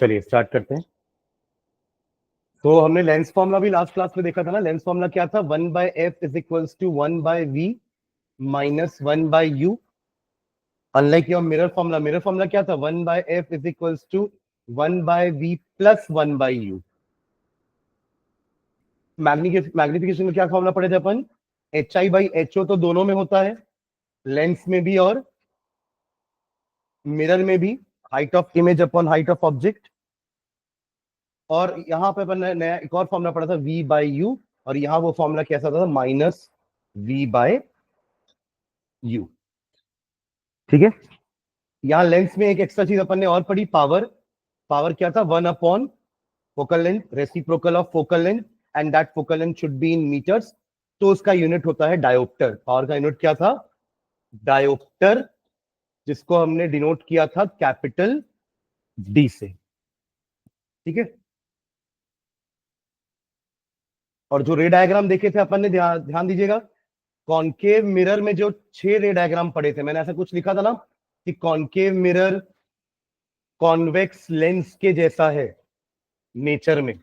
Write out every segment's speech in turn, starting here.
चलिए स्टार्ट करते हैं। तो हमने लेंस फॉर्मूला भी लास्ट क्लास में देखा था ना। लेंस फॉर्मूला क्या था? 1/f is equals to 1/v minus 1/u। Unlike your mirror formula क्या था? 1/f is equals to 1/v plus 1/u। Magnification में क्या फॉर्मूला पढ़े थे अपन? HI/HO तो दोनों में होता है, लेंस में भी और मिरर में भी, height of image upon height of object. और यहां पे अपन नया एक और फॉर्मूला पढ़ा था V/U, और यहां वो फॉर्मूला कैसा था? Minus V/U। ठीक है। यहां लेंस में एक एक्स्ट्रा चीज अपन ने और पढ़ी, पावर। पावर क्या था? Focal length, reciprocal of focal length, and that focal length should be in metres. तो उसका यूनिट होता है डायोप्टर। पावर का यूनिट क्या था? डायोप्टर, जिसको हमने डिनोट किया था कैपिटल डी से। ठीक है। और जो रे डायग्राम देखे थे अपन ने, ध्यान दीजिएगा, कॉनकेव मिरर में जो 6 रे डायग्राम पढ़े थे, मैंने ऐसा कुछ लिखा था ना कि कॉनकेव मिरर कॉन्वेक्स लेंस के जैसा है नेचर में।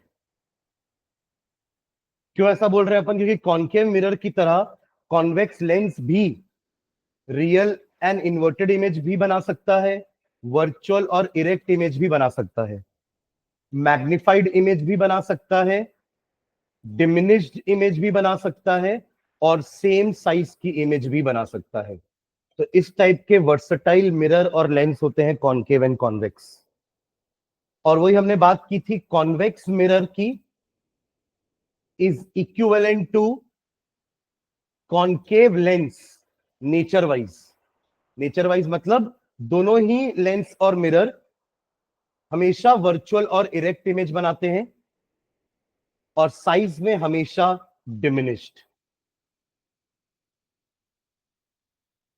क्यों ऐसा बोल रहे हैं अपन? क्योंकि कॉनकेव मिरर की तरह कॉन्वेक्स लेंस भी रियल एंड इन्वर्टेड इमेज भी बना सकता है, वर्चुअल और इरेक्ट इमेज भी बना सकता है, मैग्निफाइड इमेज भी बना सकता है, डिमिनिश्ड इमेज भी बना सकता है, और सेम साइज की इमेज भी बना सकता है। तो इस टाइप के वर्सटाइल मिरर और लेंस होते हैं कॉनकेव एंड कॉन्वेक्स। और वही हमने बात की थी, कॉन्वेक्स मिरर की is equivalent to concave lens nature wise. Nature wise मतलब दोनों ही लेंस और मिरर हमेशा वर्चुअल और इरेक्ट इमेज बनाते हैं, और साइज में हमेशा डिमिनिश्ड।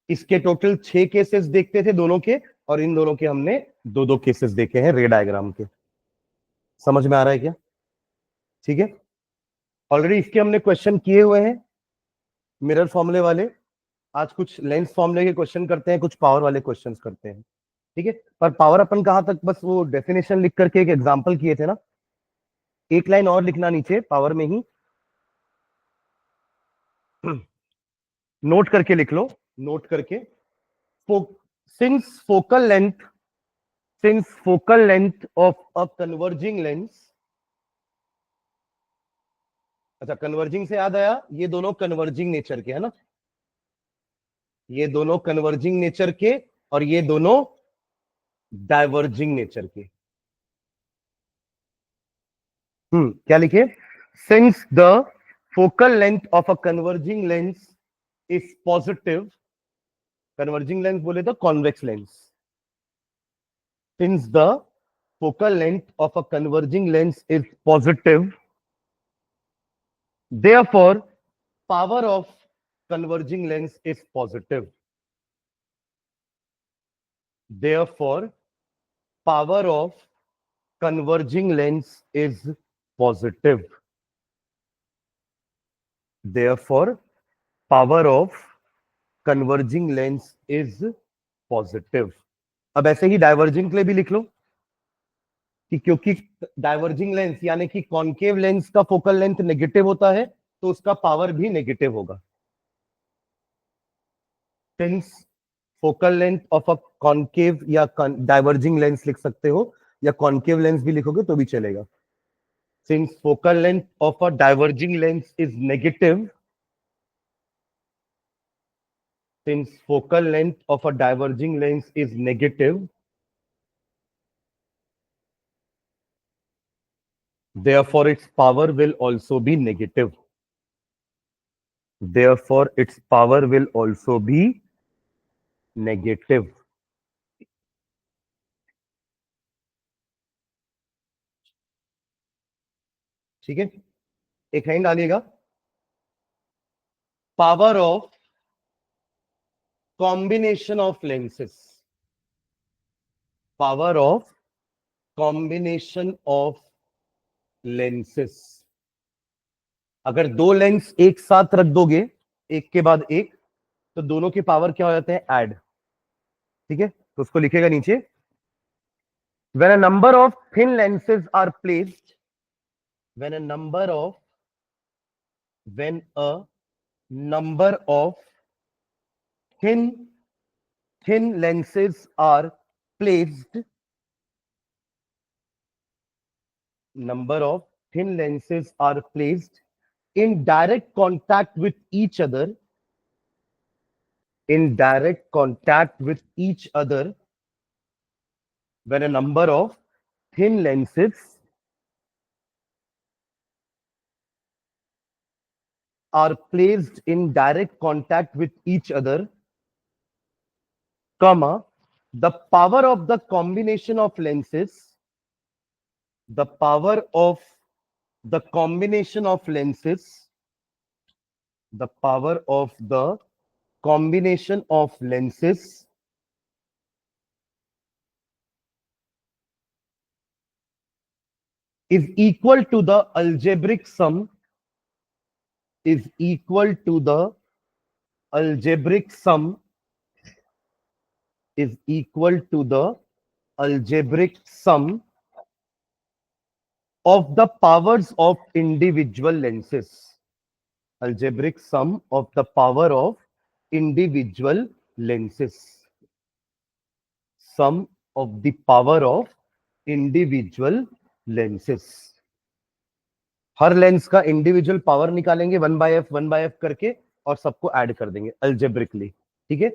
इसके टोटल 6 केसेस देखते थे दोनों के, और इन दोनों के हमने 2-2 केसेस देखे हैं रे डायग्राम के। समझ में आ रहा है क्या? ठीक है। ऑलरेडी इसके हमने क्वेश्चन किए हुए हैं, मिरर फॉर्मूले वाले। आज कुछ लेंस फॉर्मूले के क्वेश्चन करते हैं, कुछ पावर वाले क्वेश्चन करते हैं। ठीक है। पर पावर अपन कहां तक? बस वो डेफिनेशन लिख करके एक एग्जांपल किए थे ना। एक लाइन और लिखना नीचे पावर में ही, नोट करके लिख लो, नोट करके। Since focal length of a converging lens. अच्छा, कन्वर्जिंग से याद आया, ये दोनों कन्वर्जिंग नेचर के है ना, ये दोनों कन्वर्जिंग नेचर के, और ये दोनों डाइवर्जिंग नेचर के। क्या लिखे? Since the focal length of a converging lens is positive. Converging lens बोले तो convex lens. Since the focal length of a converging lens is positive, therefore power of converging lens is positive. Therefore power of converging lens is positive. Therefore power of converging lens is positive. अब ऐसे ही diverging के लिए भी लिख लो कि क्योंकि diverging lens यानी कि कॉनकेव लेंस का फोकल लेंथ नेगेटिव होता है, तो उसका पावर भी नेगेटिव होगा। Since focal length of a concave, या डाइवर्जिंग लेंस लिख सकते हो, या कॉनकेव लेंस भी लिखोगे तो भी चलेगा। Since focal length of a diverging lens is negative, since focal length of a diverging lens is negative, therefore its power will also be negative. Therefore its power will also be negative. ठीक है। एक line डालिएगा, power of combination of lenses. Power of combination of lenses. अगर दो lens एक साथ रख दोगे, एक के बाद एक, तो दोनों के पावर क्या हो जाते हैं? ऐड। ठीक है। तो उसको लिखेगा नीचे, when a number of thin lenses are placed, when a number of thin lenses are placed, number of thin lenses are placed in direct contact with each other, in direct contact with each other, when a number of thin lenses are placed in direct contact with each other, comma, the power of the combination of lenses, the power of the combination of lenses, the power of the combination of lenses is equal to the algebraic sum, is equal to the algebraic sum, is equal to the algebraic sum of the powers of individual lenses. Algebraic sum of the power of individual lenses. Sum of the power of individual lenses. Her lens का individual power निकालेंगे 1/f करके और सबको add कर देंगे algebraically. ठीक है,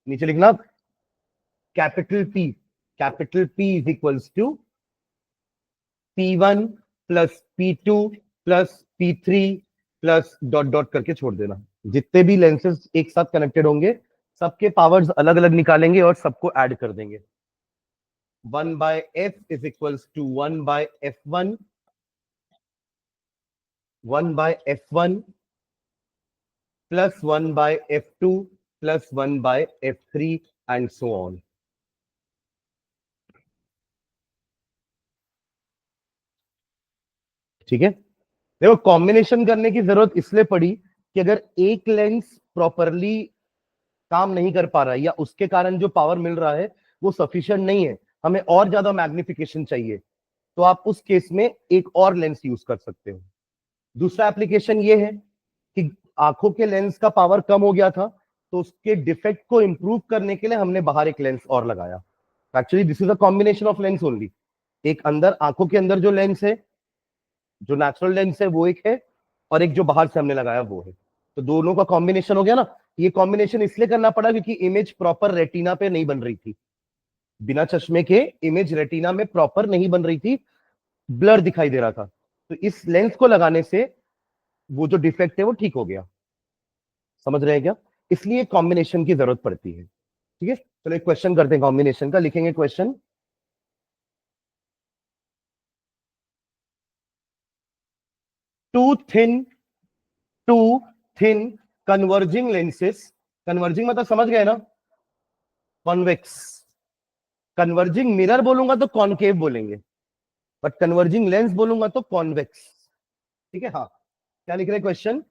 नीचे लिखना capital P is equals to P1 plus P2 plus P3 plus dot dot करके छोड़ देना. जितने भी लेंसेज एक साथ कनेक्टेड होंगे सबके पावर्स अलग अलग निकालेंगे और सबको ऐड कर देंगे. 1/f is equals to 1/f1, 1/f1 plus 1/f2 plus 1/f3 and so on. ठीक है, देखो कॉम्बिनेशन करने की जरूरत इसलिए पड़ी कि अगर एक लेंस प्रॉपरली काम नहीं कर पा रहा है या उसके कारण जो पावर मिल रहा है वो सफिशिएंट नहीं है, हमें और ज्यादा मैग्निफिकेशन चाहिए, तो आप उस केस में एक और लेंस यूज कर सकते हो. दूसरा एप्लीकेशन ये है कि आंखों के लेंस का पावर कम हो गया था, तो उसके डिफेक्ट को इंप्रूव करने के लिए हमने बाहर एक लेंस और लगाया. Actually this is a combination of lens only. एक अंदर आंखों के अंदर जो लेंस है, जो नेचुरल लेंस है वो एक है, और एक जो बाहर से हमने लगाया वो है. तो दोनों का कॉम्बिनेशन हो गया ना. ये कॉम्बिनेशन इसलिए करना पड़ा क्योंकि इमेज प्रॉपर रेटिना पे नहीं बन रही थी. बिना चश्मे के इमेज रेटिना में प्रॉपर नहीं बन रही थी, ब्लर दिखाई दे रहा था. तो इस लेंस को लगाने से वो जो डिफेक्ट है वो ठीक हो गया. समझ रहे हैं क्या? इसलिए कॉम्बिनेशन की जरूरत पड़ती है. ठीक है, चलो एक क्वेश्चन करते हैं कॉम्बिनेशन का. लिखेंगे question, two thin converging lenses. Converging मतलब समझ गए ना, कॉन्वेक्स. कन्वर्जिंग मिरर बोलूंगा तो कॉनकेव बोलेंगे, बट कन्वर्जिंग लेंस बोलूंगा तो कॉन्वेक्स. ठीक है, हाँ. क्या लिख रहे question?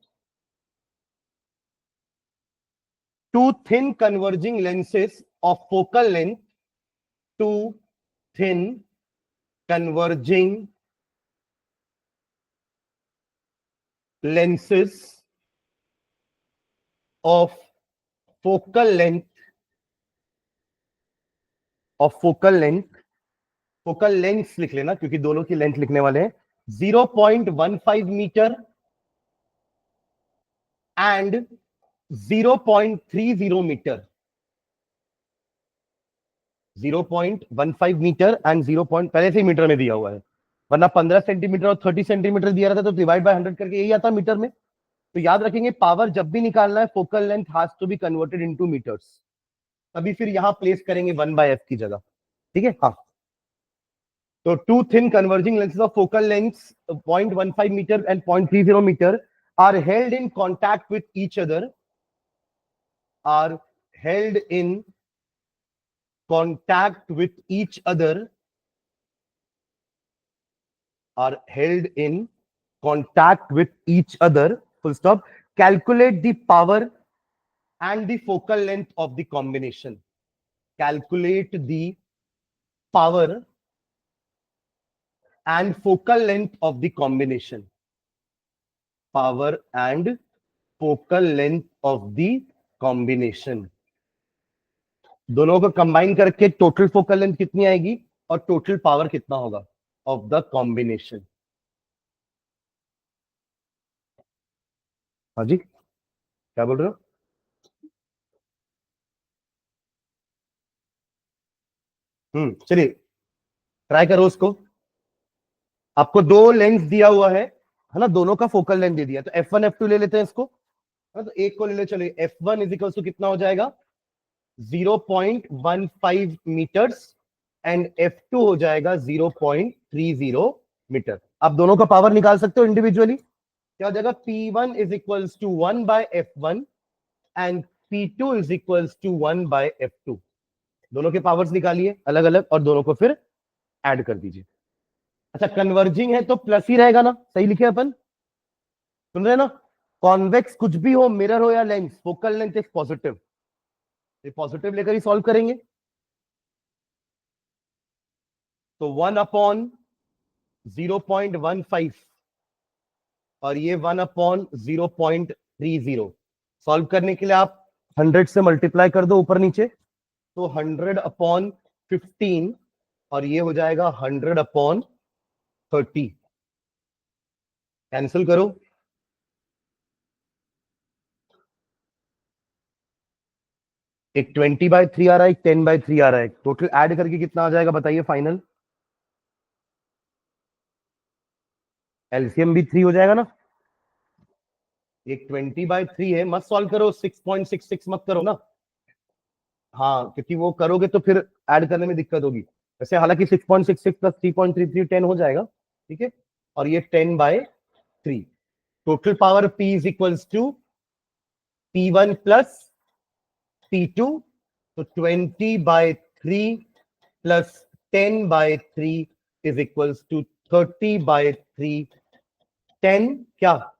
Two thin converging lenses of focal length, two thin converging lenses of focal length, focal length लिख लेना क्योंकि दोनों की लेंथ लिखने वाले हैं. 0.15 metre and 0.30 metre. 0.15 metre and 0. पहले से ही मीटर में दिया हुआ है, वरना 15 सेंटीमीटर और 30 सेंटीमीटर दिया रहता तो डिवाइड बाय 100 करके यही आता मीटर में. तो याद रखेंगे पावर जब भी निकालना है focal length has to be converted into metres. तभी फिर यहां प्लेस करेंगे 1/f की जगह. ठीक है, हाँ. तो two thin converging lenses of focal length 0.15 metre and 0.30 metre are held in contact with each other, are held in contact with each other, are held in contact with each other, full stop. Calculate the power and the focal length of the combination. Calculate the power and focal length of the combination. Power and focal length of the combination. दोनों को combine करके total focal length कितनी आएगी और total power कितना होगा of the combination. हाँ जी, क्या बोल रहे हो? चलिए ट्राई करो उसको. आपको दो लेंथ दिया हुआ है ना, दोनों का फोकल लेंथ दे दिया, तो F1 F2 ले लेते हैं इसको. तो एक को ले ले, चलिए F1 इज इक्वल टू कितना हो जाएगा 0.15 मीटर्स एंड F2 हो जाएगा 0.30 मीटर. आप दोनों का पावर निकाल सकते हो इंडिविजुअली. क्या हो जाएगा P1 is equal to 1 by F1 and P2 is equal to 1 by F2. दोनों के पावर्स निकालिए अलग अलग और दोनों को फिर ऐड कर दीजिए. अच्छा, कन्वर्जिंग है तो प्लस ही रहेगा ना, सही लिखे अपन, सुन रहे हैं ना. कॉन्वेक्स कुछ भी हो, मिरर हो या lens, focal length is positive. ये पॉजिटिव लेकर ही सॉल्व करेंगे. तो 1/0.15 और ये 1/0.30. सॉल्व करने के लिए आप 100 से मल्टीप्लाई कर दो ऊपर नीचे, तो 100/15 और ये हो जाएगा 100/30. कैंसिल करो. एक 20/3 आ रहा है, एक 10/3 आ रहा है. टोटल ऐड करके कितना आ जाएगा बताइए फाइनल. एलसीएम भी 3 हो जाएगा ना. एक 20/3 है, मत सॉल्व करो, 6.66 मत करो ना. हाँ, क्योंकि वो करोगे तो फिर ऐड करने में दिक्कत होगी. वैसे हालांकि 6.66 प्लस 3.33 10 हो जाएगा, ठीक है. और ये 10/3. Total power P is equals to P1 plus P2, तो 20/3 प्लस 10/3 इज इक्वल्स टू 30/3. 10 क्या,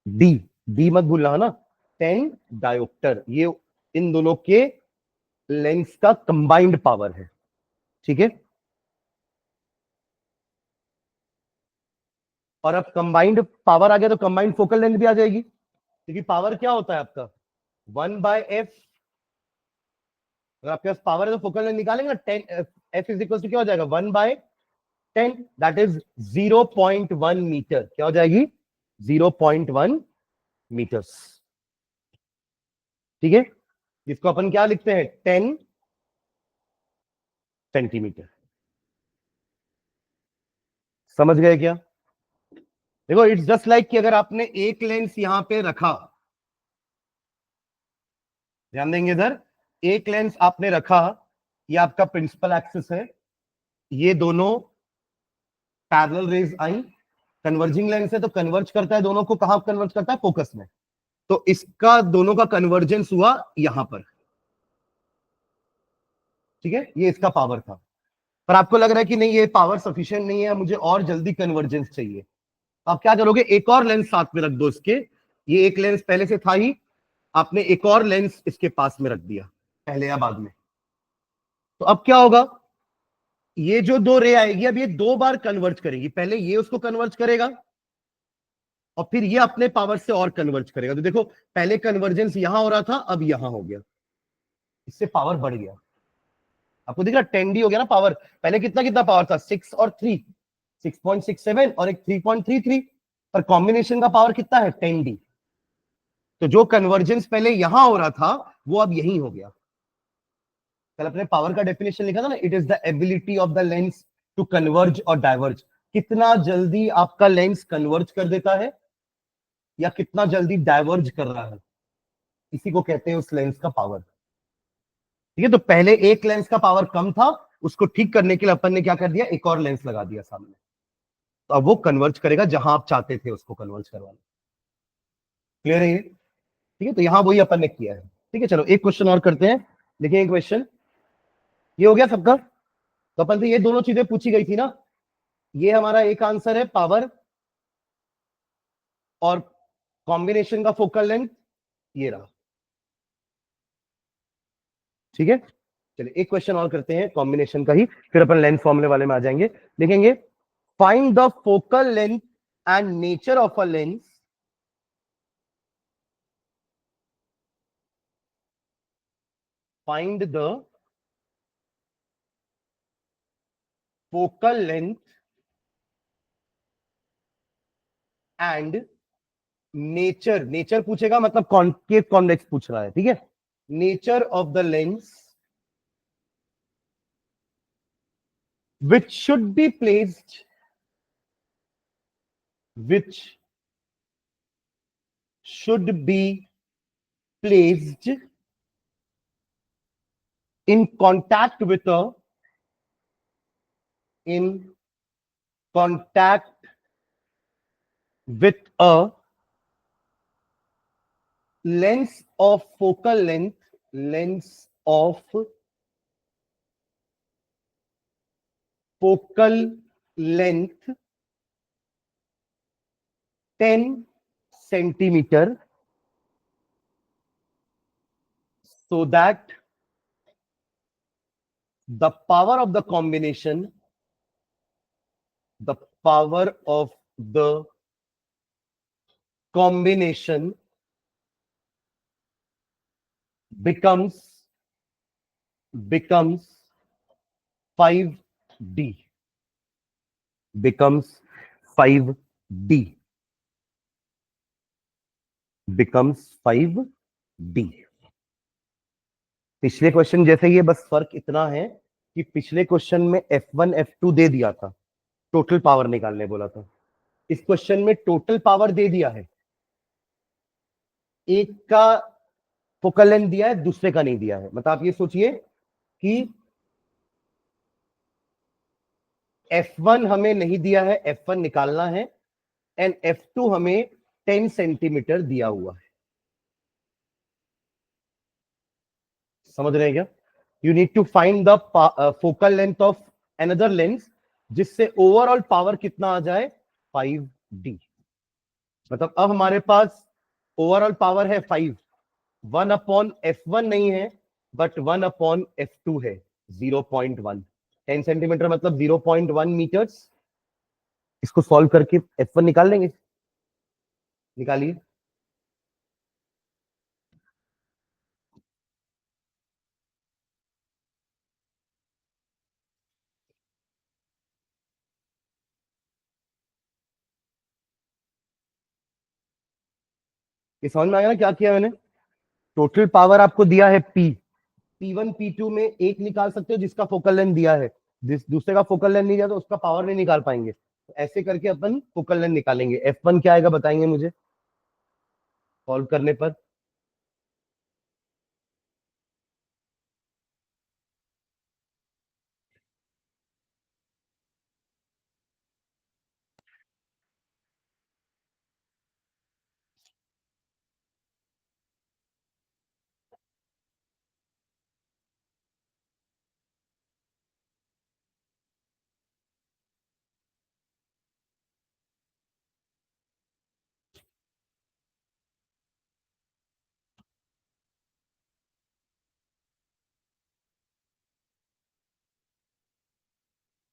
डी, डी मत भूलना है ना. 10 डायोप्टर, ये इन दोनों के लेंस का कंबाइंड पावर है, ठीक है. और अब कंबाइंड पावर आ गया तो कंबाइंड फोकल लेंथ भी आ जाएगी, क्योंकि पावर क्या होता है आपका 1/f. अगर आपके पास पावर है तो फोकल लेंथ निकालेंगे ना. 10 f इज इक्वल टू क्या हो जाएगा 1/10, दैट इज 0.1 मीटर. क्या हो जाएगी 0.1 मीटर्स, ठीक है. जिसको अपन क्या लिखते हैं 10 सेंटीमीटर. समझ गए क्या? देखो इट्स जस्ट लाइक कि अगर आपने एक लेंस यहां पे रखा, ध्यान देंगे इधर, एक लेंस आपने रखा, ये आपका प्रिंसिपल एक्सिस है, ये दोनों पैरेलल रेज आई, कन्वर्जिंग लेंस है तो कन्वर्ज करता है दोनों को. कहां कन्वर्ज करता है? फोकस में. तो इसका दोनों का कन्वर्जेंस हुआ यहां पर, ठीक है. ये इसका पावर था. पर आपको लग रहा है कि नहीं ये पावर सफिशिएंट नहीं है, मुझे और जल्दी कन्वर्जेंस चाहिए. तो आप क्या करोगे, एक और लेंस साथ में रख दो इसके. ये एक लेंस पहले से था ही, आपने एक और लेंस इसके पास में रख दिया, पहले या बाद में. तो अब क्या होगा, ये जो दो रे आएगी अब ये दो बार कन्वर्ज करेगी. पहले ये उसको कन्वर्ज करेगा और फिर ये अपने पावर से और कन्वर्ज करेगा. तो देखो पहले कन्वर्जेंस यहां हो रहा था, अब यहां हो गया, इससे पावर बढ़ गया. आपको दिख रहा 10D हो गया ना पावर. पहले कितना कितना पावर था 6 और 3, 6.67 और एक 3.33, पर कॉम्बिनेशन का पावर कितना है 10D. तो जो कन्वर्जेंस पहले यहां हो रहा था वो अब यही हो गया. कल अपने पावर का डेफिनेशन लिखा था ना, it is the ability of the lens to converge और डाइवर्ज. कितना जल्दी आपका लेंस कन्वर्ज कर देता है या कितना जल्दी डाइवर्ज कर रहा है, इसी को कहते हैं उस लेंस का पावर, ठीक है. तो पहले एक लेंस का पावर कम था, उसको ठीक करने के लिए अपन ने क्या कर दिया, एक और लेंस लगा दिया सामने. तो अब वो कन्वर्ज करेगा जहां आप चाहते थे उसको कन्वर्ज करवाना. क्लियर है ये? ठीक है. तो यहां वही अपन ने किया है, ठीक है. चलो एक क्वेश्चन और करते हैं. देखिए एक क्वेश्चन ये हो गया सबका. तो अपन से ये दोनों चीजें पूछी गई थी ना. ये हमारा एक आंसर है पावर और कॉम्बिनेशन का फोकल लेंथ ये रहा, ठीक है. चलिए एक क्वेश्चन और करते हैं कॉम्बिनेशन का ही, फिर अपन लेंथ फॉर्मूले वाले में आ जाएंगे। देखेंगे, find the focal length and nature of a lens find the focal length and nature, nature पूछेगा मतलब कॉन्केव कॉन्वेक्स पूछ रहा है, ठीक है। Nature of the lens which should be placed which should be placed in contact with a in contact with a lens of focal length, lens of focal length 10 centimeter, so that the power of the combination, the power of the combination becomes 5D, becomes 5D, becomes 5D। पिछले question जैसे ही है, बस फर्क इतना है कि पिछले question में F1 F2 दे दिया था, टोटल पावर निकालने बोला था। इस क्वेश्चन में टोटल पावर दे दिया है, एक का फोकल लेंथ दिया है, दूसरे का नहीं दिया है। मतलब आप ये सोचिए कि F1 हमें नहीं दिया है, F1 निकालना है, एंड F2 हमें 10 सेंटीमीटर दिया हुआ है। समझ रहे हैं क्या? You need to find the focal length of another lens, जिससे ओवरऑल पावर कितना आ जाए, 5D। मतलब अब हमारे पास ओवरऑल पावर है 5, 1/F1 नहीं है, बट 1/F2 है, 0.1। 10 सेंटीमीटर मतलब 0.1 मीटर्स। इसको सॉल्व करके F1 निकाल लेंगे, निकालिए। ये समझ में आया ना क्या किया मैंने? टोटल पावर आपको दिया है P, P1 P2 में एक निकाल सकते हो जिसका फोकल लेंथ दिया है, जिस दूसरे का फोकल लेंथ नहीं दिया तो उसका पावर नहीं निकाल पाएंगे। तो ऐसे करके अपन फोकल लेंथ निकालेंगे। F1 क्या आएगा बताएंगे मुझे सॉल्व करने पर?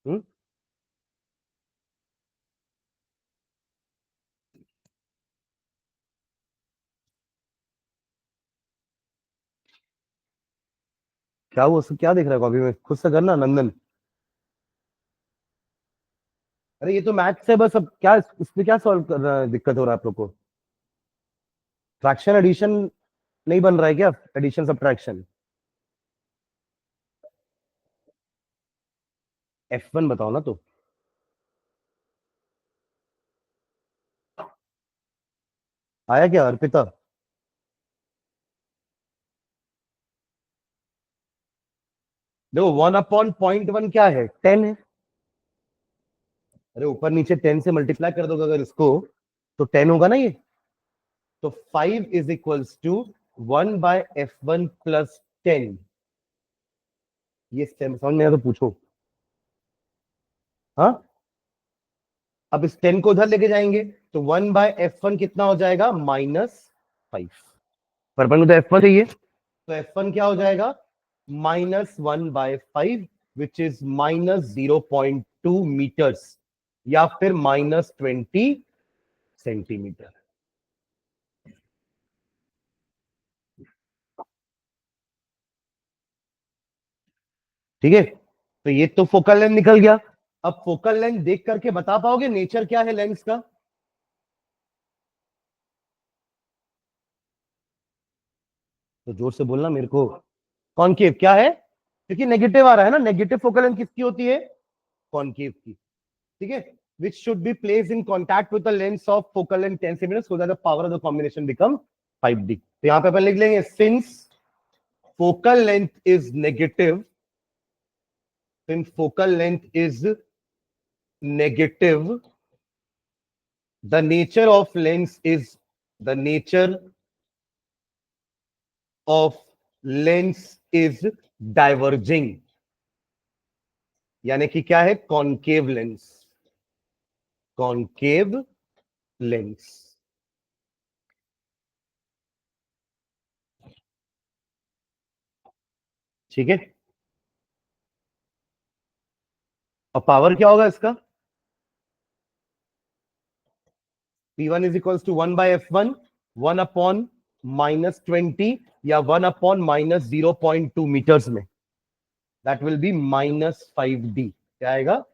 हम्म क्या वो क्या देख रहा है कॉपी में? खुद से करना नंदन। अरे ये तो मैथ से बस, अब क्या इसमें क्या सॉल्व करना है, दिक्कत हो रहा है आप लोग को? फ्रैक्शन एडिशन नहीं बन रहा है क्या? Addition subtraction. F1 बताओ ना तो। आया क्या अर्पिता? देखो 1/0.1 क्या है, 10 है। अरे ऊपर नीचे 10 से मल्टीप्लाई कर दोगे अगर इसको, तो 10 होगा ना ये। तो 5 is equals to 1/F1 plus 10। ये समझ में आया तो पूछो। हाँ, अब इस 10 को उधर लेके जाएंगे तो 1/F1 कितना हो जाएगा, -5। पर अपन को तो F1 चाहिए, तो F1 क्या हो जाएगा, -1/5 विच इज -0.2 मीटर्स या फिर -20 सेंटीमीटर। ठीक है, तो ये तो फोकल लेंथ निकल गया। अब फोकल लेंथ देख करके बता पाओगे नेचर क्या है लेंस का? तो जोर से बोलना मेरे को। कॉनकेव क्या है? क्योंकि नेगेटिव आ रहा है ना, नेगेटिव फोकल लेंथ किसकी होती है? कॉनकेव की। ठीक है, which should be placed in contact with the lens of focal length 10 cm so that the power of the combination become 5D। तो यहां पे अपन लिख लेंगे since focal length is negative, since focal length is negative, the nature of lens is the nature of lens is diverging, यानी कि क्या है? Concave lens, concave lens. ठीक है, और पावर क्या होगा इसका? P1 is equals to 1/f1, 1/-20 या 1/-0.2 मीटर्स में, दैट विल बी -5D। क्या आएगा?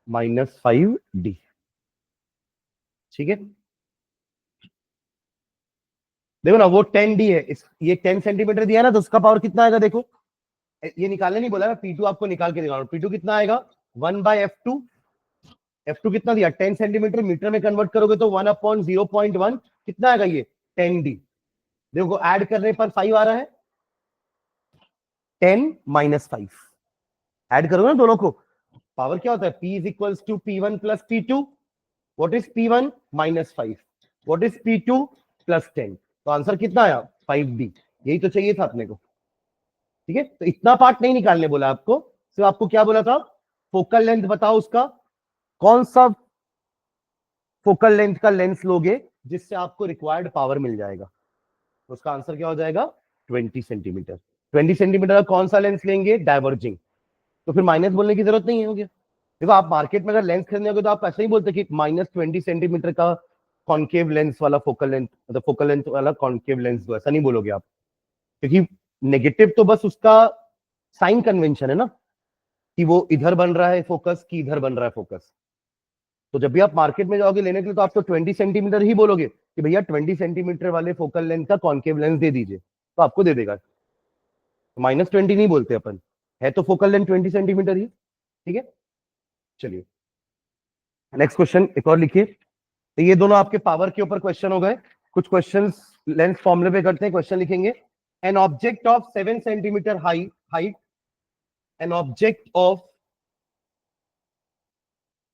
-5D। ठीक है, देखो ना, वो 10D है, ये 10 सेंटीमीटर दिया है ना, तो उसका पावर कितना आएगा? देखो, ये निकालने नहीं बोला, मैं P2 आपको निकाल के दिखा रहा हूं। P2 कितना आएगा? 1/f2। f2 कितना दिया? 10 सेंटीमीटर, मीटर में कन्वर्ट करोगे तो 1/0.1 कितना आएगा? ये 10D। देखो ऐड करने पर 5 आ रहा है, 10 - 5 ऐड करोगे ना दोनों को, पावर क्या होता है? P is equals to P1 plus P2। What is P1? -5। What is P2? +10। तो आंसर कितना आया? 5D। यही तो चाहिए था अपने को। ठीक है, तो इतना पार्ट नहीं निकालने बोला आपको, सिर्फ आपको क्या बोला था? फोकल लेंथ बताओ उसका, कौन सा फोकल लेंथ का लेंस लोगे जिससे आपको रिक्वायर्ड पावर मिल जाएगा। तो उसका आंसर क्या हो जाएगा? 20 सेंटीमीटर। 20 सेंटीमीटर का कौन सा लेंस लेंगे? डाइवर्जिंग। तो फिर माइनस बोलने की जरूरत नहीं है, हो गया। देखो, आप मार्केट में अगर लेंस खरीदने होगे तो आप ऐसे ही बोलते कि -20 सेंटीमीटर का कॉन्केव लेंस वाला फोकल लेंथ, मतलब फोकल लेंथ वाला कॉन्केव लेंस दो, ऐसा नहीं बोलोगे आप, क्योंकि नेगेटिव तो बस उसका साइन कन्वेंशन है ना, कि वो इधर बन रहा है फोकस कि इधर बन रहा है फोकस। तो जब भी आप मार्केट में जाओगे लेने के लिए तो आप तो 20 सेंटीमीटर ही बोलोगे कि भैया 20 सेंटीमीटर वाले फोकल लेंथ का कॉन्केव लेंस दे दीजिए, तो आपको दे देगा। -20 नहीं बोलते अपन, है तो फोकल लेंथ 20 सेंटीमीटर ही। ठीक है, चलिए नेक्स्ट क्वेश्चन एक और लिखिए। तो ये दोनों आपके पावर के ऊपर क्वेश्चन हो गए। कुछ क्वेश्चंस लेंथ फॉर्मूले पे करते हैं, क्वेश्चन लिखेंगे। An object of 7 centimetre height, an object of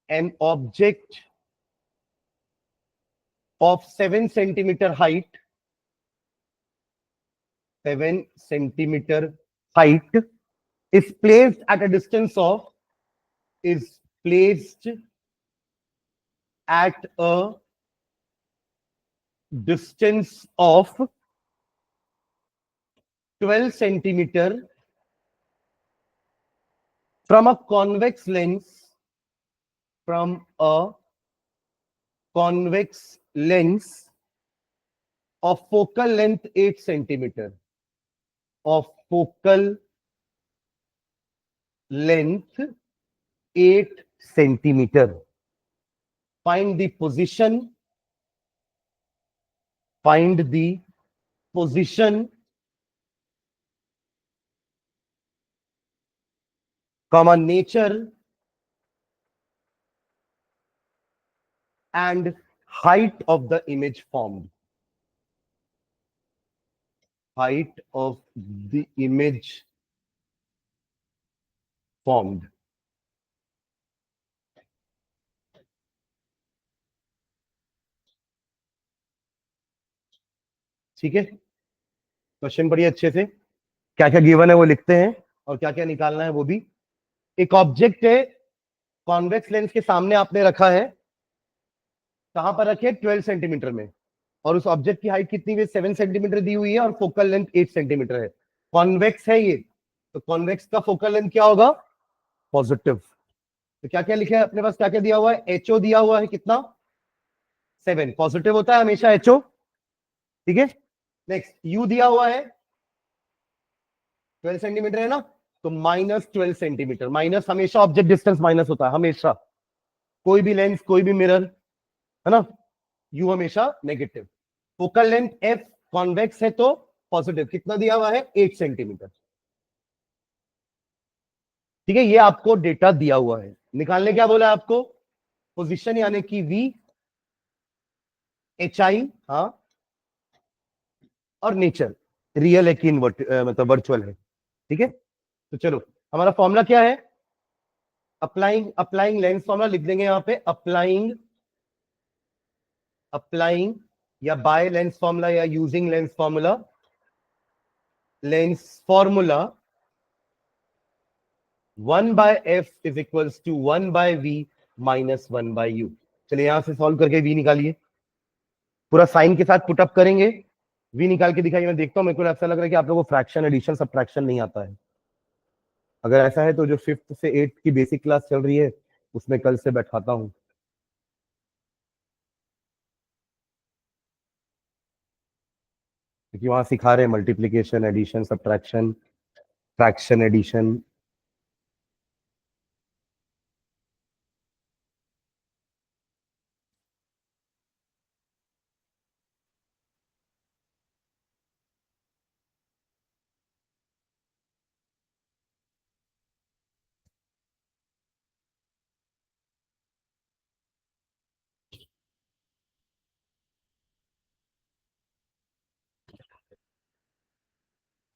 an object of 7 centimeter height, 7 centimeter height is placed at a distance of, is placed at a distance of 12 centimeter from a convex lens, from a convex lens of focal length 8 centimeter, of focal length 8 centimeter. Find the position, find the position, comma, nature and height of the image formed. Height of the image formed. ठीक है, question पढ़िए अच्छे से, क्या क्या given है वो लिखते हैं और क्या क्या निकालना है वो भी। एक ऑब्जेक्ट है, कॉन्वेक्स लेंस के सामने आपने रखा है, कहां पर रखे? 12 सेंटीमीटर में, और उस ऑब्जेक्ट की हाइट कितनी है? 7 सेंटीमीटर दी हुई है और फोकल लेंथ 8 सेंटीमीटर है। कॉन्वेक्स है ये, तो कॉन्वेक्स का फोकल लेंथ क्या होगा? पॉजिटिव। तो क्या क्या लिखा है अपने पास, क्या क्या दिया हुआ है? एचओ दिया हुआ है कितना? 7। पॉजिटिव होता है हमेशा एचओ, ठीक है। नेक्स्ट यू दिया हुआ है 12 सेंटीमीटर है ना, तो -12 सेंटीमीटर। माइनस हमेशा ऑब्जेक्ट डिस्टेंस माइनस होता है हमेशा, कोई भी लेंस कोई भी मिरर, है ना। यू हमेशा negative. Focal length F convex है तो पॉजिटिव, कितना दिया हुआ है? 8 सेंटीमीटर, ठीक है। ये आपको डेटा दिया हुआ है, निकालने क्या बोला है आपको? पोजीशन यानी कि वी, एच आई, हाँ, और नेचर, रियल है कि इन्वर्ट मतलब वर्चुअल है, ठीक है। तो चलो, हमारा फॉर्मूला क्या है? अप्लाइंग लेंस फॉर्मूला लिख देंगे यहाँ पे। अप्लाइंग या बाय लेंस फॉर्मूला या using lens formula, lens formula 1/f = 1/v -1/u। चलिए यहां से सॉल्व करके v निकालिए, पूरा साइन के साथ पुटअप करेंगे, v निकाल के दिखाइए। मैं देखता हूँ, मेरे को ऐसा लग रहा है कि आप लोगों को फ्रैक्शन एडिशन सब्ट्रैक्शन नहीं आता है। अगर ऐसा है तो जो 5th से 8th की बेसिक क्लास चल रही है उसमें कल से बैठाता हूँ। क्योंकि वहां सिखा रहे हैं multiplication, addition, subtraction, fraction addition.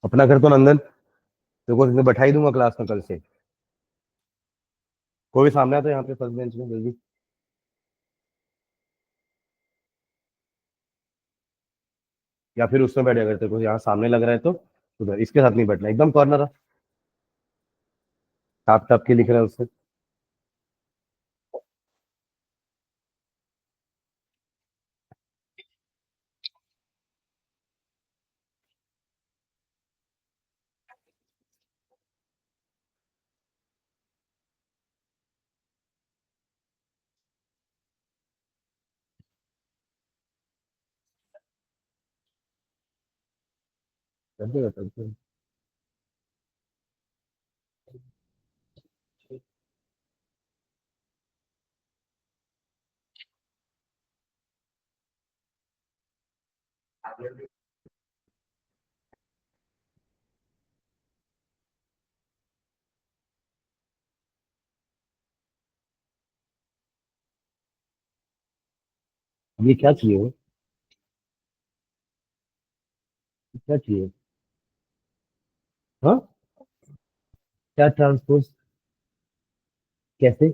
अपना घर तो नंदन, तेरे को बैठा ही दूंगा क्लास में कल से। कोई सामने आता है यहाँ पे फर्स्ट बेंच में जल्दी, या फिर उसमें बैठे, अगर तेरे को यहाँ सामने लग रहा है तो उधर, इसके साथ नहीं बैठना, एकदम कॉर्नर, टाप टाप के लिख रहा है उससे। कर देगा कर देगा। अब ये क्या चाहिए? क्या चाहिए? हाँ, क्या ट्रांसपोज? कैसे?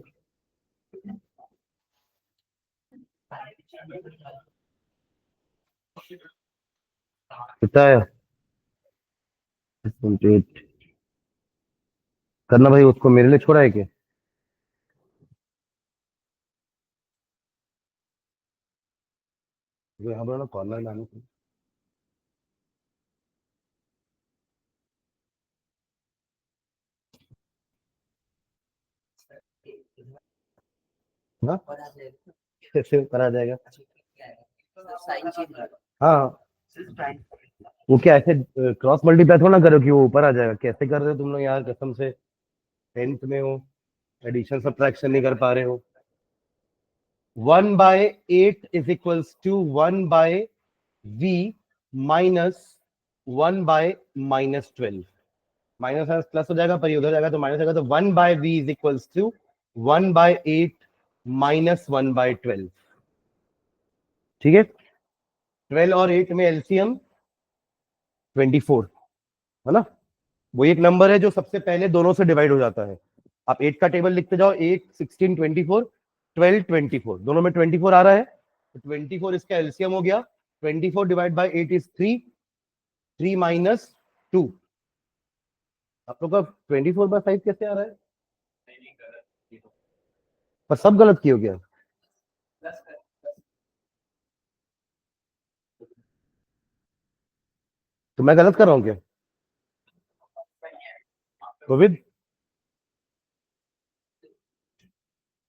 कितना है? 6.8 करना भाई, उसको मेरे लिए छोड़ा है क्या? जो यहाँ पर ना कॉर्नर लाने को। हाँ, कैसे ऊपर आ जाएगा? हाँ, वो क्या ऐसे क्रॉस मल्टीप्लाई थोड़ा ना करो कि वो ऊपर आ जाएगा। कैसे कर रहे हो तुम लोग यार, कसम से 10th में हो, एडिशन सब्ट्रैक्शन नहीं कर पा रहे हो। 1/8 = 1/v -1/-12। माइनस माइनस प्लस हो जाएगा, पर ये उधर जाएगा तो माइनस आएगा, तो 1/v = 1/8 -1/12, ठीक है। 12 और 8 में एलसीएम 24, है ना। वो एक नंबर है जो सबसे पहले दोनों से डिवाइड हो जाता है। आप 8 का टेबल लिखते जाओ, 8, 16, 24, 12, 24, दोनों में 24 आ रहा है, तो 24 इसका एलसीएम हो गया। 24 / 8 = 3, 3 - 2। आप लोग का 24/5 कैसे आ रहा है? पर सब गलत किए हो गया। तो मैं गलत कर रहा हूँ क्या? गोविंद,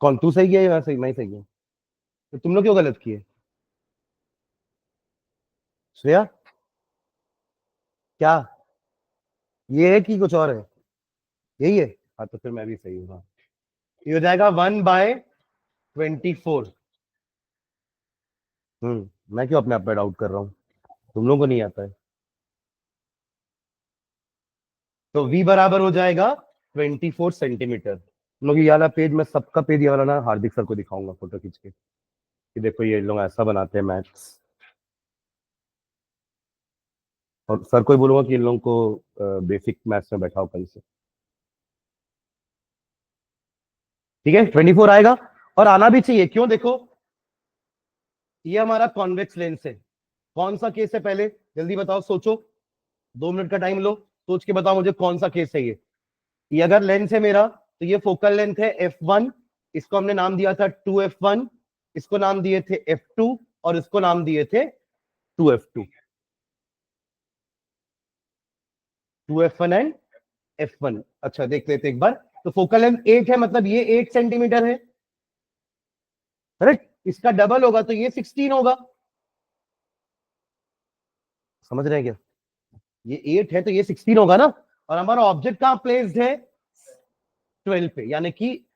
कौन तू सही किया या मैं सही? मैं सही हूँ? तो तुम लोग क्यों गलत किए? श्रेया, क्या ये है कि कुछ और है? यही है? हाँ तो फिर मैं भी सही हूँ। हाँ, ये हो जाएगा 1/24। मैं क्यों अपने आप पे डाउट कर रहा हूँ? तुम लोगों को नहीं आता है। तो v बराबर हो जाएगा 24 सेंटीमीटर। तुम लोग ये वाला पेज, मैं सबका पेज ये वाला ना हार्दिक सर को दिखाऊंगा फोटो खींच के कि देखो ये लोग ऐसा बनाते हैं मैथ्स। और सर को ही बोलूंगा कि इन लोगों को बेसिक मैथ्स में बैठाओ कल से। ठीक है, 24 आएगा और आना भी चाहिए। क्यों? देखो, ये हमारा कॉन्वेक्स लेंस है। कौन सा केस है पहले जल्दी बताओ, सोचो। 2 मिनट का टाइम लो, सोच के बताओ मुझे कौन सा केस है ये अगर लेंस है मेरा तो ये फोकल लेंथ है f1। इसको हमने नाम दिया था 2f1, इसको नाम दिए थे f2 और इसको नाम दिए थे 2f2। 2f1 and f1। अच्छा देख लेते एक बार। तो फोकल लेंथ 8 है, मतलब ये 8 सेंटीमीटर है, करेक्ट। इसका डबल होगा तो ये 16 होगा। समझ रहे हैं क्या? ये 8 है तो ये 16 होगा ना। और हमारा ऑब्जेक्ट कहां प्लेस्ड है? 12 पे, यानी कि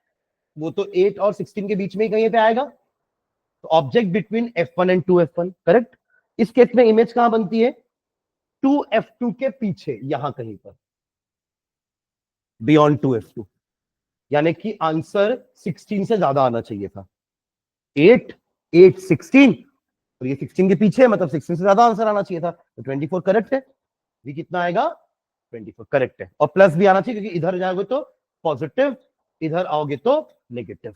वो तो 8 और 16 के बीच में ही कहीं पे आएगा। तो object between f1 and 2f1, correct. इस केस में इमेज कहां बनती है? 2f2 के पीछे, यहां कहीं पर, बियॉन्ड 2f2। यानी कि आंसर 16 से ज्यादा आना चाहिए था। 8, 8, 16, और ये 16 के पीछे है, मतलब 16 से ज्यादा आंसर आना चाहिए था। तो 24 करेक्ट है। भी कितना आएगा? 24 करेक्ट है। और प्लस भी आना चाहिए क्योंकि इधर जाओगे तो पॉजिटिव, इधर आओगे तो negative,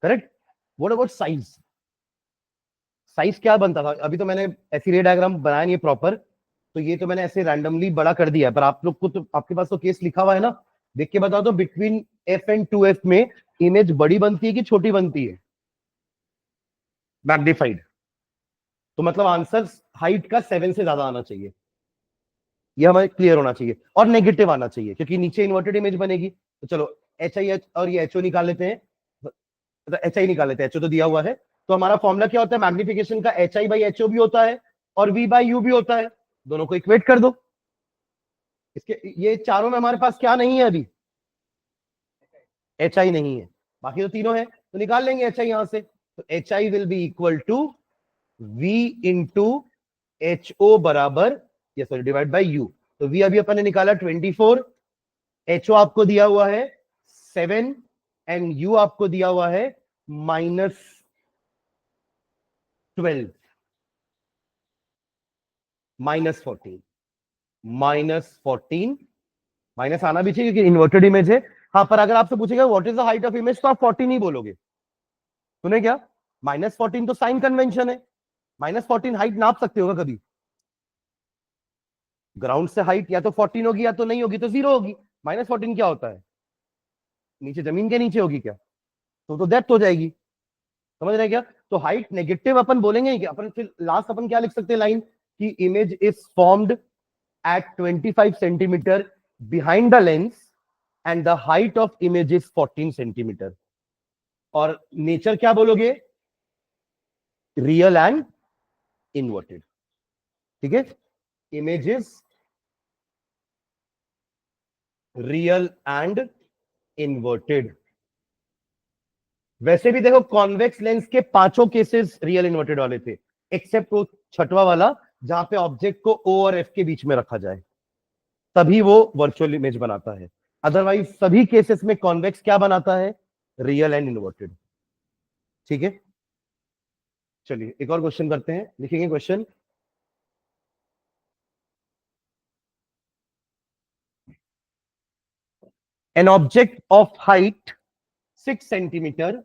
correct. What about size? Size क्या बनता था? अभी तो मैंने ऐसी रे डायग्राम बनाया नहीं है प्रॉपर, तो ये तो मैंने ऐसे रैंडमली बड़ा कर दिया है। पर आप लोग को तो, आपके पास तो केस लिखा हुआ है ना, देख के बता दो। बिटवीन एफ एंड 2f में इमेज बड़ी बनती है कि छोटी बनती है? मैग्निफाइड। तो मतलब आंसर हाइट का 7 से ज्यादा आना चाहिए। ये हमें क्लियर होना चाहिए। और नेगेटिव आना चाहिए क्योंकि नीचे इन्वर्टेड इमेज बनेगी। तो चलो एच आई एच और ये एचओ निकाल लेते हैं। तो एच आई निकाल लेते हैं, एचओ तो दिया हुआ है। तो हमारा फॉर्मूला क्या होता है? मैग्निफिकेशन का एच आई बाई एचओ भी होता है और वी बाई यू भी होता है। दोनों को इक्वेट कर दो। इसके ये चारों में हमारे पास क्या नहीं है अभी? एच आई नहीं है। बाकी तो तीनों है, तो निकाल लेंगे एच आई यहां से। तो H I will be equal to V into H O बराबर, ये सॉरी डिवाइड बाई यू। तो वी अभी अपन ने निकाला 24, एच ओ आपको दिया हुआ है 7, एंड यू आपको दिया हुआ है -12, -14, -14। माइनस आना भी चाहिए क्योंकि इन्वर्टेड इमेज है। हाँ, पर अगर आपसे पूछेगा what is the height of image, तो आप 14 ही बोलोगे। सुने क्या? -14 तो साइन कन्वेंशन है। -14 हाइट नाप सकते होगा कभी? ग्राउंड से हाइट या तो 14 होगी या तो नहीं होगी, तो 0 होगी। -14 क्या होता है? नीचे, जमीन के नीचे होगी क्या? तो डेप्थ हो जाएगी। समझ रहे हैं क्या? तो हाइट नेगेटिव अपन बोलेंगे ही क्या? अपन फिर लास्ट अपन क्या लिख सकते हैं लाइन कि image is formed at 25 centimetre behind the lens and the height of image is 14 centimetre. और नेचर क्या बोलोगे? Real and inverted. ठीक है, इमेजेस रियल एंड इनवर्टेड। वैसे भी देखो, कॉन्वेक्स लेंस के पांचों केसेस रियल इन्वर्टेड वाले थे, एक्सेप्ट वो छठवां वाला जहां पे ऑब्जेक्ट को ओ और एफ के बीच में रखा जाए, तभी वो वर्चुअल इमेज बनाता है। अदरवाइज सभी केसेस में कॉन्वेक्स क्या बनाता है? Real and inverted. ठीक है, चलिए एक और क्वेश्चन करते हैं। लिखेंगे question. An object of height 6 centimetre,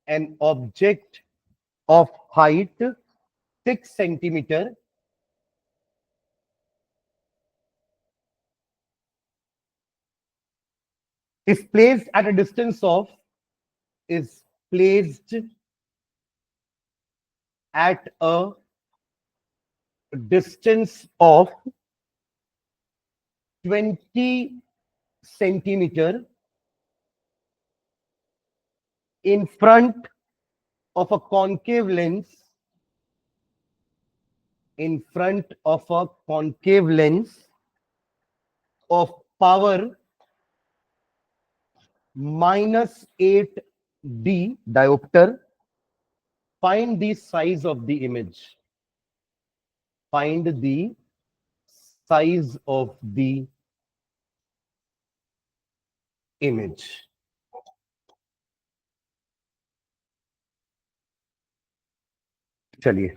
an object of height 6 centimeter is placed at a distance of is placed at a distance of 20 centimeter in front of a concave lens, in front of a concave lens of power -8D diopter, find the size of the image. Find the size of the image. चलिए,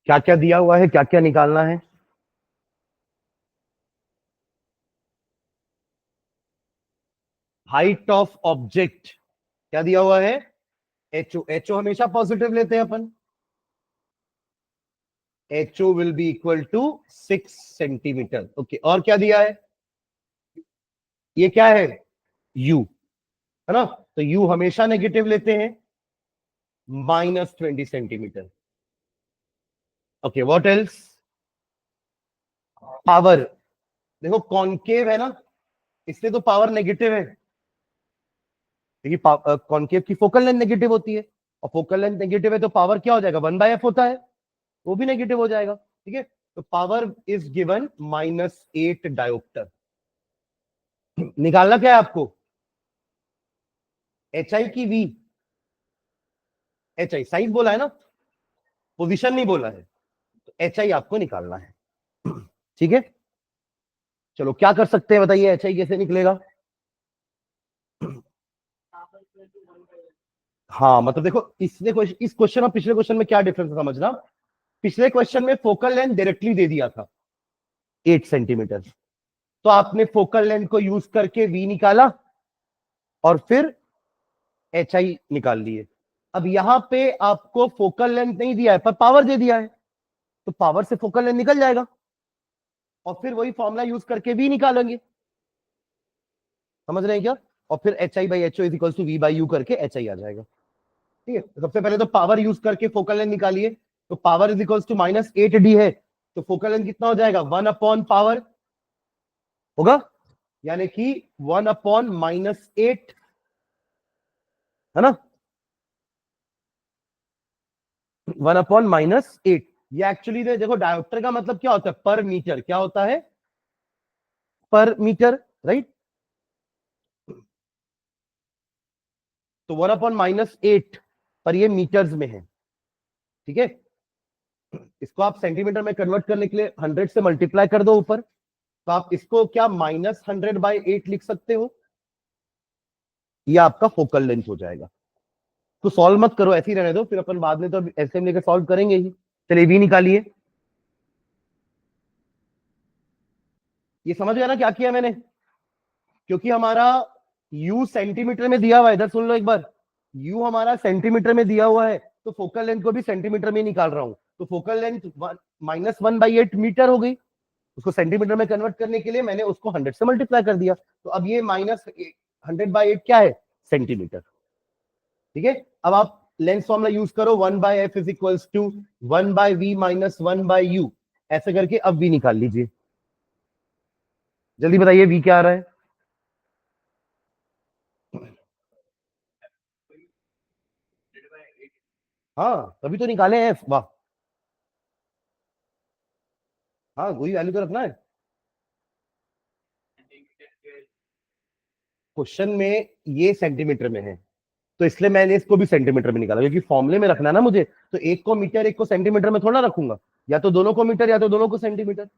क्या क्या दिया हुआ है, क्या क्या निकालना है? हाइट ऑफ ऑब्जेक्ट क्या दिया हुआ है? एचओ। एचओ हमेशा पॉजिटिव लेते हैं अपन। HO will be equal to 6 centimetre. Okay, और क्या दिया है? ये क्या है? यू, है ना? तो यू हमेशा नेगेटिव लेते हैं, -20 centimetre. Okay, what else? Power. देखो कॉनकेव है ना, इसलिए तो पावर नेगेटिव है, क्योंकि कॉनकेव की फोकल लेंथ नेगेटिव होती है, और फोकल लेंथ नेगेटिव है तो पावर क्या हो जाएगा? 1/f होता है, वो भी नेगेटिव हो जाएगा। ठीक है, तो पावर इज गिवन -8 डायोप्टर। निकालना क्या है आपको? एच आई की वी। एच आई साइज बोला है ना, पोजीशन नहीं बोला है, तो एच आई आपको निकालना है। ठीक है, चलो क्या कर सकते हैं बताइए, एच आई कैसे निकलेगा? हाँ मतलब देखो, इस क्वेश्चन और पिछले क्वेश्चन में क्या डिफरेंस है समझना। पिछले क्वेश्चन में फोकल लेंथ डायरेक्टली दे दिया था 8 सेंटीमीटर, तो आपने फोकल लेंथ को यूज करके वी निकाला और फिर एच आई निकाल लिए। अब यहां पे आपको फोकल लेंथ नहीं दिया है पर पावर दे दिया है, तो पावर से फोकल लेंथ निकल जाएगा, और फिर वही फॉर्मूला यूज करके वी निकालेंगे। समझ रहे हैं क्या? और फिर H I by H O is equal to V by U करके एच आई आ जाएगा। ठीक है, तो सबसे पहले तो पावर यूज करके फोकल लेंथ निकालिए। तो power is equal to -8D है, तो फोकल लेंथ कितना हो जाएगा? 1/पावर होगा, यानी कि 1/-8, है ना? 1/-8। ये एक्चुअली देखो, डायोप्टर का मतलब क्या होता है? पर मीटर। क्या होता है? पर मीटर, राइट? तो 1/-8 पर ये मीटर्स में है। ठीक है, इसको आप सेंटीमीटर में कन्वर्ट करने के लिए 100 से मल्टीप्लाई कर दो ऊपर, तो आप इसको क्या -100/8 लिख सकते हो। ये आपका फोकल लेंथ हो जाएगा। तो सॉल्व मत करो, ऐसे ही रहने दो, फिर अपन बाद में तो ऐसे में लेकर सॉल्व करेंगे ही। चलिए वी निकालिए। ये समझ गया ना क्या किया मैंने? क्योंकि हमारा u सेंटीमीटर में दिया हुआ है, इधर सुन लो एक बार। u हमारा सेंटीमीटर में दिया हुआ है, तो फोकल लेंथ को भी सेंटीमीटर में निकाल रहा हूं, तो फोकल लेंथ -1/8 मीटर हो गई। उसको सेंटीमीटर में कन्वर्ट करने के लिए मैंने उसको 100 से मल्टीप्लाई कर दिया, तो अब ये -100/8 क्या है? सेंटीमीटर। ठीक है, अब आप लेंस फॉर्मूला यूज करो, 1/f is equals to 1/v minus 1/u, ऐसे करके अब v निकाल लीजिए। जल्दी बताइए v क्या आ रहा है? हाँ तभी तो निकाले हैं f। वाह, हाँ वही वैल्यू तो रखना है। क्वेश्चन में ये सेंटीमीटर में है, तो इसलिए मैंने इसको भी सेंटीमीटर में निकाला, क्योंकि फॉर्मूले में रखना है ना मुझे, तो एक को मीटर एक को सेंटीमीटर में थोड़ा रखूंगा, या तो दोनों को मीटर या तो दोनों को सेंटीमीटर।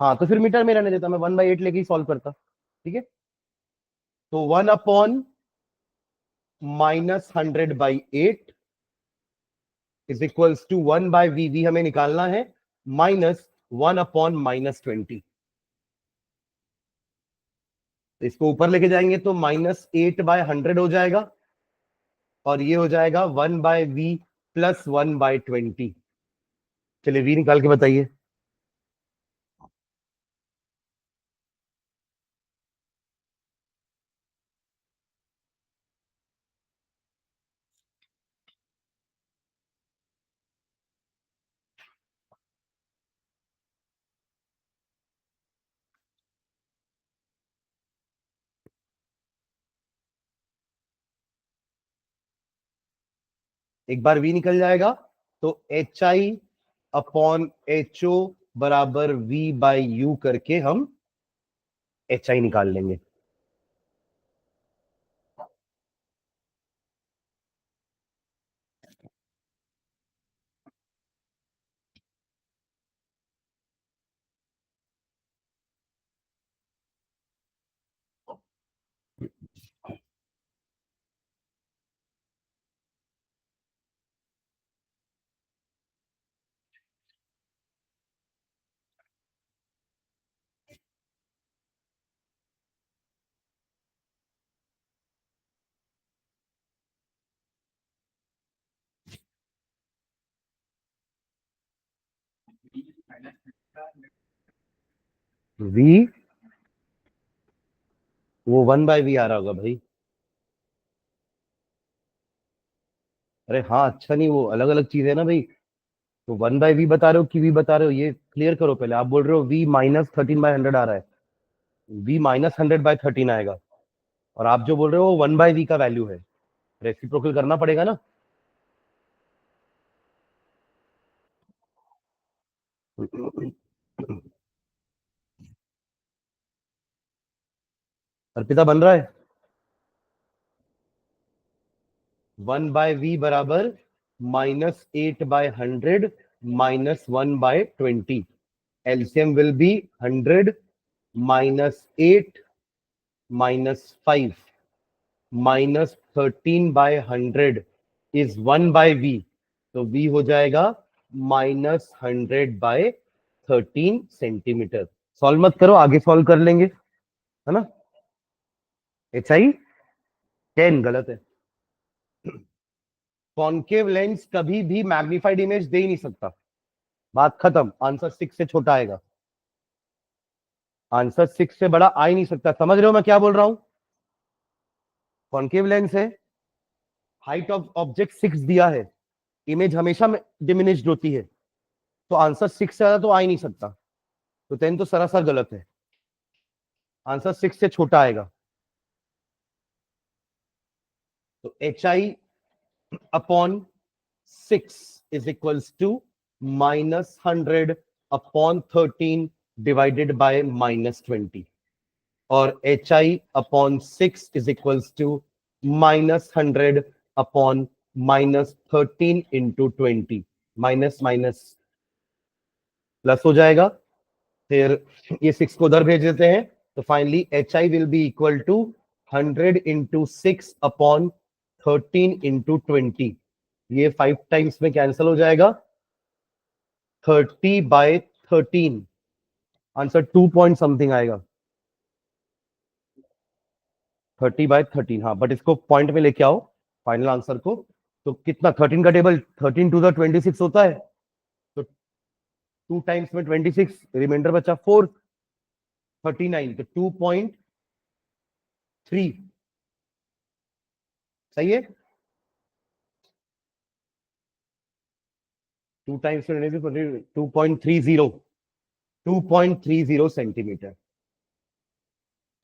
हाँ तो फिर मीटर में रहने देता, मैं 1/8 लेके ही सॉल्व करता। ठीक है, तो 1/-100/8 इज इक्वल्स टू 1/v हमें निकालना है, -1/-20। तो इसको ऊपर लेके जाएंगे तो -8/100 हो जाएगा, और ये हो जाएगा 1/v प्लस 1/20। चलिए v निकाल के बताइए। एक बार v निकल जाएगा तो HI अपॉन HO बराबर v बाई u करके हम HI निकाल लेंगे। v वो 1/v आ रहा होगा भाई। अरे हाँ, अच्छा नहीं, वो अलग अलग चीज है ना भाई। तो 1/v बता रहे हो कि v बता रहे हो, ये क्लियर करो पहले। आप बोल रहे हो v -13/100 आ रहा है, v -100/13 आएगा। और आप जो बोल रहे हो वो 1/v का वैल्यू है, रेसिप्रोकल करना पड़ेगा ना। अर्पिता बन रहा है। 1/v बराबर -8/100 -1/20। LCM will be 100 -8 -5 -13/100 is 1/v। तो v हो जाएगा -100/13 सेंटीमीटर। सॉल्व मत करो, आगे सॉल्व कर लेंगे, है ना। HI 10 गलत है। कॉन्केव लेंस कभी भी मैग्नीफाइड इमेज दे ही नहीं सकता। बात खत्म, आंसर 6 से छोटा आएगा। आंसर 6 से बड़ा आ ही नहीं सकता। समझ रहे हो मैं क्या बोल रहा हूं। कॉन्केव लेंस है, हाइट ऑफ ऑब्जेक्ट 6 दिया है, इमेज हमेशा डिमिनिश्ड होती है, तो आंसर 6 से ज्यादा तो आ ही नहीं सकता। तो 10 तो सरासर गलत है, आंसर 6 से छोटा आएगा। तो HI upon 6 is equals to -100/13 divided by -20। और HI upon 6 is equals to -100/-13 into 20। Minus minus plus हो जाएगा, फिर ये 6 को उधर भेज देते हैं। तो finally HI will be equal to 100 into 6/13 into 20। ये 5 टाइम्स में कैंसिल हो जाएगा, 30/13। आंसर 2 पॉइंट समथिंग आएगा, 30/13। हाँ, बट इसको पॉइंट में लेके आओ फाइनल आंसर को। तो कितना, 13 का टेबल 13 टू द 26 होता है, तो 2 टाइम्स में 26, रिमाइंडर बचा 4, 39। तो 2.3 सही है। 2 टाइम्स में 2.30, 2.30 सेंटीमीटर,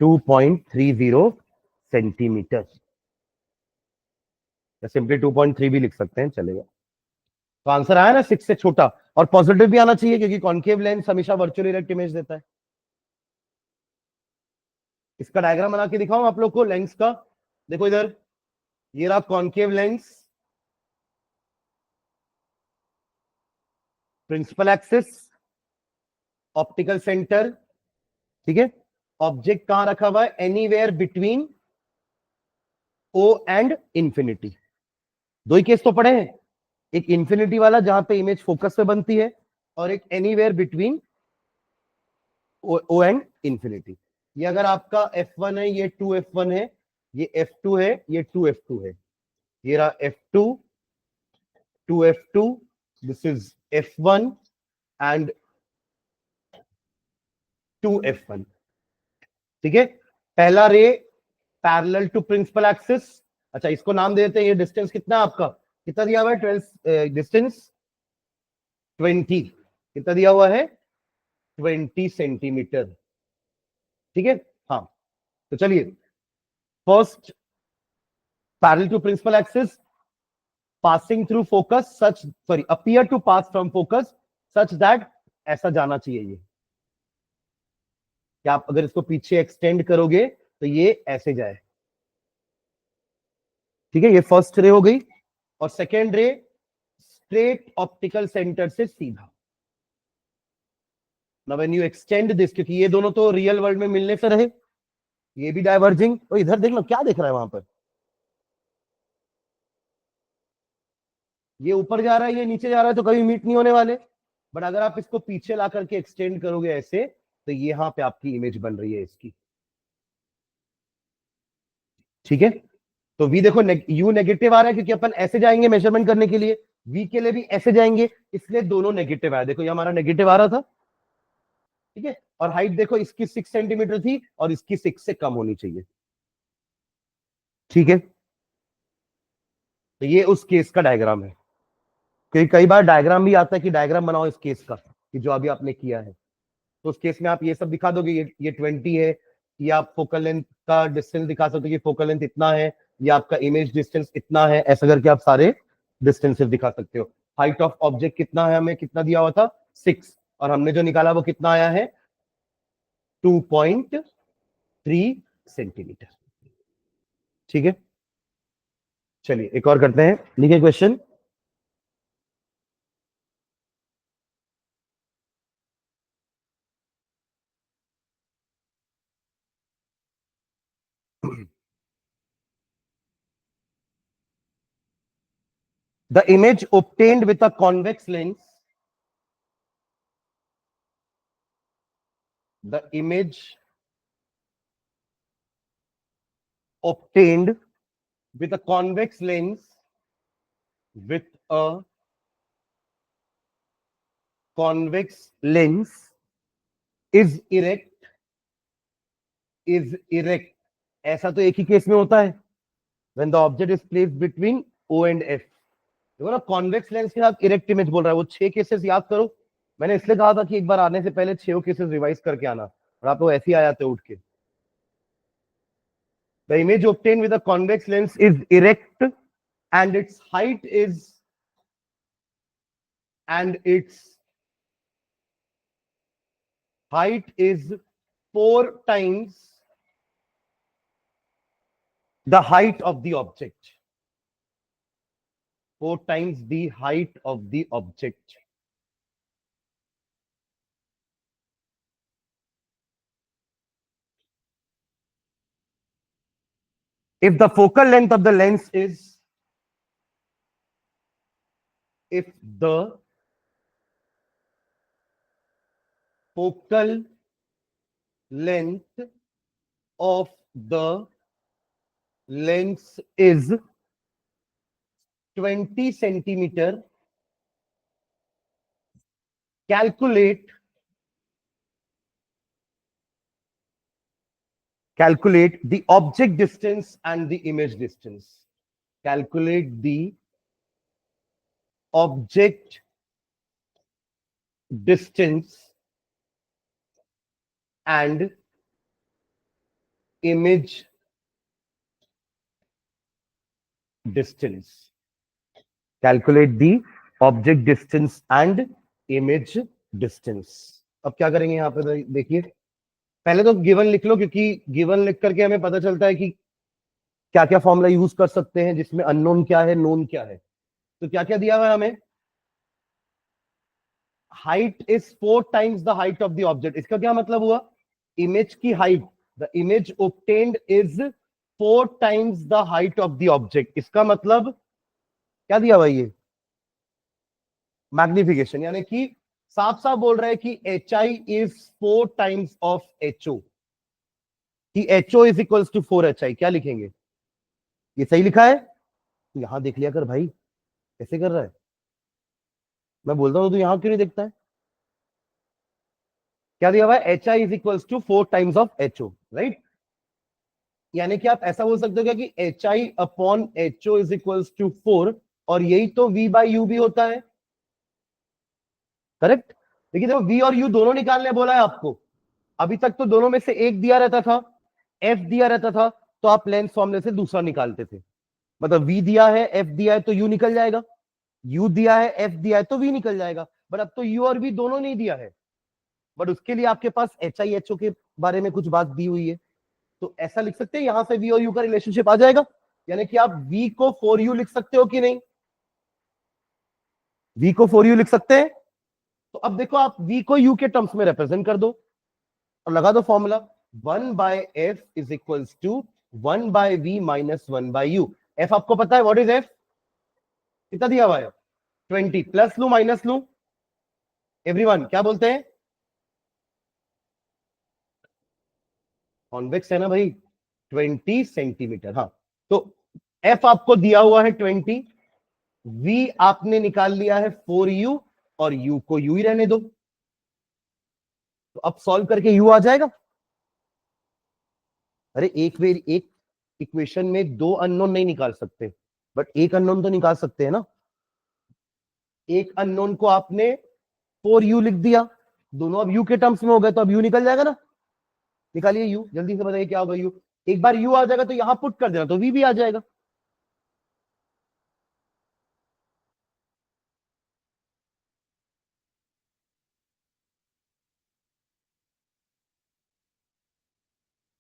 2.30 सेंटीमीटर, या सिंपली 2.3 भी लिख सकते हैं, चलेगा। तो आंसर आया ना 6 से छोटा। और पॉजिटिव भी आना चाहिए, क्योंकि कॉन्केव लेंस हमेशा वर्चुअल इरेक्ट इमेज देता है। इसका डायग्राम बना के दिखाऊं आप लोग को लेंस का। देखो इधर, ये रहा concave lens, principal axis, optical centre, ठीक है। ऑब्जेक्ट कहां रखा हुआ है, anywhere between O and infinity. दो ही केस तो पड़े हैं, एक इंफिनिटी वाला जहां पे इमेज फोकस पे बनती है, और एक anywhere between O and infinity. ये अगर आपका F1 है, ये 2F1 है, ये F2 है, ये 2F2 है। ये रहा F2, 2F2, this is F1 and 2F1, ठीक है। पहला ray parallel to principal axis. अच्छा, इसको नाम दे देते हैं। ये डिस्टेंस कितना है आपका, कितना दिया हुआ है, 12 डिस्टेंस 20, कितना दिया हुआ है, 20 सेंटीमीटर, ठीक है। हाँ, तो चलिए, first parallel to principal axis, passing through focus such, sorry, appear to pass from focus such that, ऐसा जाना चाहिए ये, कि आप अगर इसको पीछे एक्सटेंड करोगे तो ये ऐसे जाए। ठीक है, ये फर्स्ट रे हो गई। और सेकेंड रे स्ट्रेट ऑप्टिकल सेंटर से सीधा। Now when you extend this, क्योंकि ये दोनों तो रियल वर्ल्ड में मिलने से रहे, ये भी डाइवर्जिंग, तो इधर देख लो क्या देख रहा है वहां पर, ये ऊपर जा रहा है, ये नीचे जा रहा है, तो कभी मीट नहीं होने वाले। बट अगर आप इसको पीछे ला करके एक्सटेंड करोगे ऐसे, तो यहां पे आपकी इमेज बन रही है इसकी। ठीक है, तो वी देखो यू नेगेटिव आ रहा है क्योंकि अपन ऐसे जाएंगे मेजरमेंट करने के लिए, वी के लिए भी ऐसे जाएंगे, इसलिए दोनों नेगेटिव आया। देखो ये हमारा नेगेटिव आ रहा था। ठीक है, और हाइट देखो इसकी 6 सेंटीमीटर थी और इसकी 6 से कम होनी चाहिए। ठीक है, तो ये उस केस का डायग्राम है। क्योंकि कई बार डायग्राम भी आता है कि डायग्राम बनाओ इस केस का, कि जो अभी आपने किया है, तो उस केस में आप ये सब दिखा दोगे, ये 20 है, ये आप फोकल लेंथ का डिस्टेंस दिखा सकते हो कि फोकल लेंथ इतना है, ये आपका इमेज डिस्टेंस इतना है, ऐसा करके आप सारे डिस्टेंसेस दिखा सकते हो। हाइट ऑफ ऑब्जेक्ट कितना है, हमें कितना दिया हुआ था 6, और हमने जो निकाला वो कितना आया है 2.3 सेंटीमीटर। ठीक है, चलिए एक और करते हैं, लिखिए question. The image obtained with a convex lens, the image obtained with a convex lens, with a convex lens is erect, is erect, ऐसा तो एक ही केस में होता है, when the object is placed between O and F। देखो ना, convex lens के साथ इरेक्ट इमेज बोल रहा है, वो 6 केसेस याद करो। मैंने इसलिए कहा था कि एक बार आने से पहले 6 केसेस रिवाइज करके आना, और आप लोग ऐसे ही आ जाते उठ के। The image obtained with a convex lens is erect and its height is, and its height is 4 times the height of the object, 4 times the height of the object। If the focal length of the lens is, if the focal length of the lens is 20 centimeter, calculate the object distance and the image distance, calculate the object distance and image distance, calculate the object distance and image distance। अब क्या करेंगे यहां पे देखिए, पहले तो given लिख लो, क्योंकि गिवन लिख करके हमें पता चलता है कि क्या क्या फॉर्मूला यूज कर सकते हैं, जिसमें अननोन क्या है, नोन क्या है। तो क्या क्या दिया हुआ है हमें, height is 4 times the height of the object. इसका क्या मतलब हुआ, इमेज की height, the image obtained is 4 times the height of the object. इसका मतलब क्या दिया हुआ, ये मैग्निफिकेशन, यानी कि साफ साफ बोल रहा है कि H I is 4 times of H O, कि H O is equals to 4 HI। क्या लिखेंगे, ये सही लिखा है, यहां देख लिया कर भाई, कैसे कर रहा है, मैं बोलता हूं तो यहां क्यों नहीं देखता है। क्या दिया हुआ है, H I is equals to 4 times of H O, right. यानी कि आप ऐसा बोल सकते हो क्या कि H I upon H O is equals to 4, और यही तो v बाई यू भी होता है, करेक्ट। देखिए देखो, v और u दोनों निकालने बोला है आपको, अभी तक तो दोनों में से एक दिया रहता था, f दिया रहता था, तो आप लेंस फॉर्मूले से दूसरा निकालते थे। मतलब v दिया है, f दिया है तो u निकल जाएगा, u दिया है, f दिया है तो v निकल जाएगा। बट अब तो u और v दोनों नहीं दिया है, बट उसके लिए आपके पास HIHO के बारे में कुछ बात दी हुई है, तो ऐसा लिख सकते हैं, यहां से v और u का रिलेशनशिप आ जाएगा। यानी कि आप v को 4u लिख सकते हो कि नहीं, v को 4u लिख सकते हैं। तो अब देखो, आप v को u के टर्म्स में रिप्रेजेंट कर दो और लगा दो formula, 1/f is equals to 1/v minus 1/u। f आपको पता है, व्हाट इज f, कितना दिया हुआ है, 20, प्लस लू माइनस लू, एवरीवन क्या बोलते हैं, कॉन्वेक्स है ना भाई, 20 सेंटीमीटर। हाँ, तो f आपको दिया हुआ है 20, v आपने निकाल लिया है 4u, और u को u ही रहने दो, तो अब सॉल्व करके u आ जाएगा। अरे एक इक्वेशन में दो अननोन नहीं निकाल सकते, बट एक अननोन तो निकाल सकते हैं ना। एक अननोन को आपने 4u लिख दिया, दोनों अब u के टर्म्स में हो गए, तो अब u निकल जाएगा ना। निकालिए u, जल्दी से बताइए क्या होगा u। एक बार u आ जाएगा तो यहां पुट कर देना, तो v भी आ जाएगा।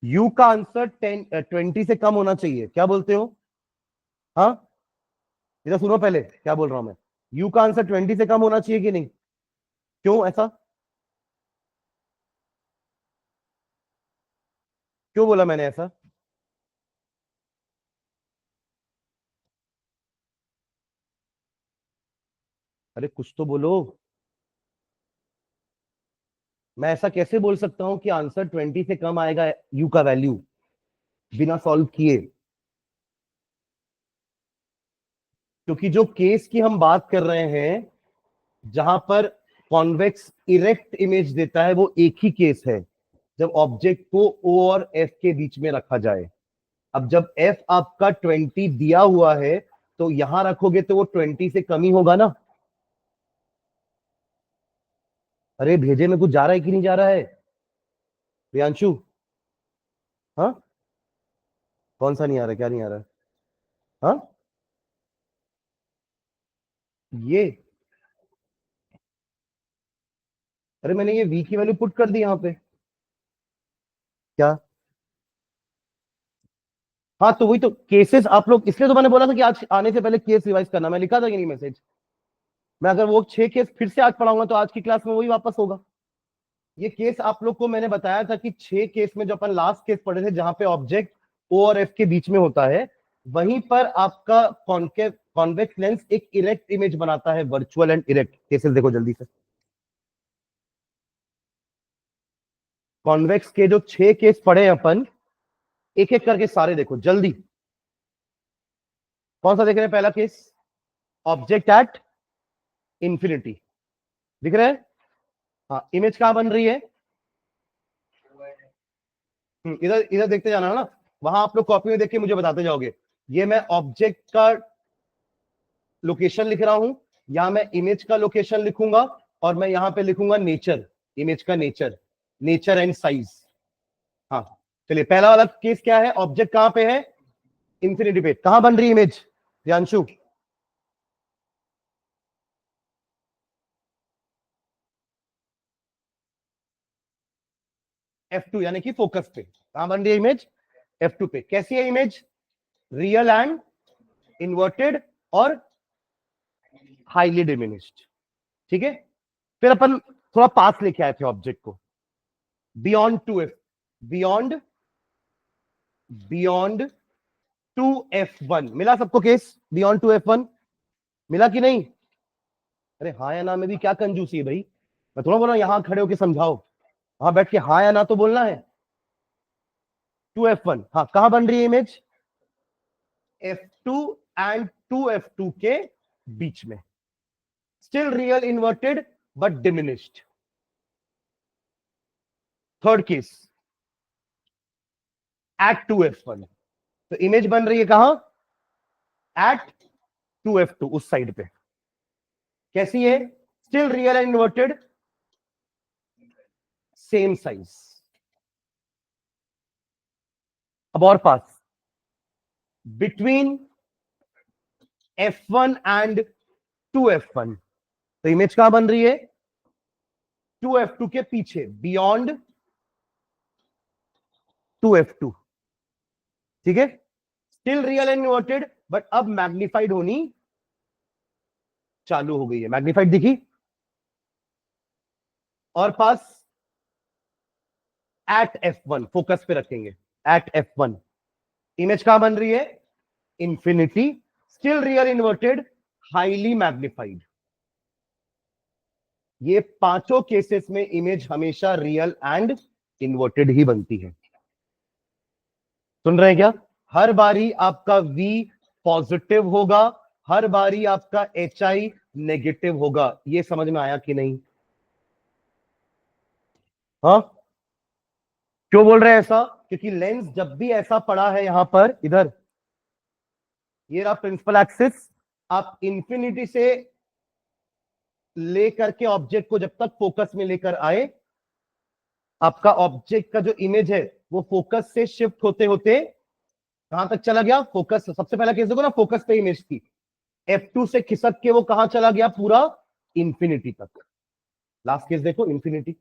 u का आंसर 20 से कम होना चाहिए, क्या बोलते हो। हाँ, इधर सुनो पहले क्या बोल रहा हूं मैं, u का आंसर 20 से कम होना चाहिए कि नहीं, क्यों ऐसा, क्यों बोला मैंने ऐसा। अरे कुछ तो बोलो, मैं ऐसा कैसे बोल सकता हूं कि आंसर 20 से कम आएगा u का वैल्यू बिना सॉल्व किए। क्योंकि जो केस की हम बात कर रहे हैं, जहां पर कॉन्वेक्स इरेक्ट इमेज देता है, वो एक ही केस है, जब ऑब्जेक्ट को O और F के बीच में रखा जाए। अब जब F आपका 20 दिया हुआ है, तो यहां रखोगे तो वो 20 से कम ही होगा ना। अरे भेजे में कुछ जा रहा है कि नहीं जा रहा है, प्रियांशु। हाँ, कौन सा नहीं आ रहा, क्या नहीं आ रहा है। हाँ, ये, अरे मैंने ये v की वैल्यू पुट कर दी यहाँ पे। क्या, हाँ तो वही तो केसेस आप लोग, इसलिए तो मैंने बोला था कि आज आने से पहले केस रिवाइज करना, मैं लिखा था कि नहीं मैसेज। मैं अगर वो 6 केस फिर से आज पढ़ाऊंगा तो आज की क्लास में वही वापस होगा। ये केस आप लोग को मैंने बताया था कि 6 केस में जो अपन लास्ट केस पढ़े थे, जहां पे ऑब्जेक्ट ओ और एफ के बीच में होता है, वहीं पर आपका कॉन्केव कॉन्वेक्स लेंस एक इरेक्ट इमेज बनाता है, वर्चुअल एंड इरेक्ट केसेस देखो जल्दी से। कॉन्वेक्स के जो 6 केस पढ़े हैं अपन, एक एक करके सारे देखो जल्दी। कौन सा देख रहे हैं, पहला केस, ऑब्जेक्ट एट इंफिनिटी, दिख रहा है। हाँ, इमेज कहां बन रही है, इधर इधर देखते जाना ना, वहां आप लोग कॉपी में देख के मुझे बताते जाओगे। ये मैं ऑब्जेक्ट का लोकेशन लिख रहा हूं, यहां मैं इमेज का लोकेशन लिखूंगा, और मैं यहां पे लिखूंगा नेचर, इमेज का नेचर, नेचर एंड साइज। हाँ, चलिए पहला वाला केस क्या है, ऑब्जेक्ट कहां पे है, इंफिनिटी पे, कहां बन रही इमेज, प्रियांशु। F2 यानी कि फोकस पे, कहां बन रही है इमेज, F2 पे। कैसी है इमेज, रियल एंड इन्वर्टेड और हाईली डिमिनिश्ड, ठीक है। फिर अपन थोड़ा पास लेके आए थे ऑब्जेक्ट को, beyond 2F, beyond beyond 2F1, मिला सबको केस, बियॉन्ड 2F1 मिला कि नहीं। अरे हाँ या ना में भी क्या कंजूसी है भाई, मैं थोड़ा बोला यहां खड़े होके समझाओ, वहां बैठ के हाँ या ना तो बोलना है। 2F1, हाँ कहां बन रही है इमेज, F2 एंड 2F2 के बीच में, still real inverted but diminished. Third case, at 2F1, तो इमेज बन रही है कहां, एट 2F2, उस साइड पे। कैसी है, still real and inverted, same size. अब और पास, बिटवीन F1 एंड 2F1, तो इमेज कहां बन रही है? 2F2 के पीछे, बियॉन्ड 2F2, ठीक है। Still real and inverted, but अब मैग्निफाइड होनी चालू हो गई है। मैग्निफाइड दिखी? और पास एट F1, फोकस पे रखेंगे, एट F1 इमेज कहां बन रही है? Infinity, still real inverted, highly magnified. ये पांचों केसेस में इमेज हमेशा रियल एंड इन्वर्टेड ही बनती है। सुन रहे हैं क्या? हर बारी आपका V पॉजिटिव होगा, हर बारी आपका HI नेगेटिव होगा। ये समझ में आया कि नहीं? हाँ, क्यों बोल रहे हैं ऐसा? क्योंकि लेंस जब भी ऐसा पड़ा है यहां पर, इधर ये रहा प्रिंसिपल एक्सिस, आप इंफिनिटी से लेकर के ऑब्जेक्ट को जब तक फोकस में लेकर आए, आपका ऑब्जेक्ट का जो इमेज है वो फोकस से शिफ्ट होते होते कहां तक चला गया? फोकस, सबसे पहला केस देखो ना, फोकस पे इमेज थी, F2 से खिसक के वो कहां चला गया? पूरा इंफिनिटी तक। लास्ट केस देखो, इंफिनिटी।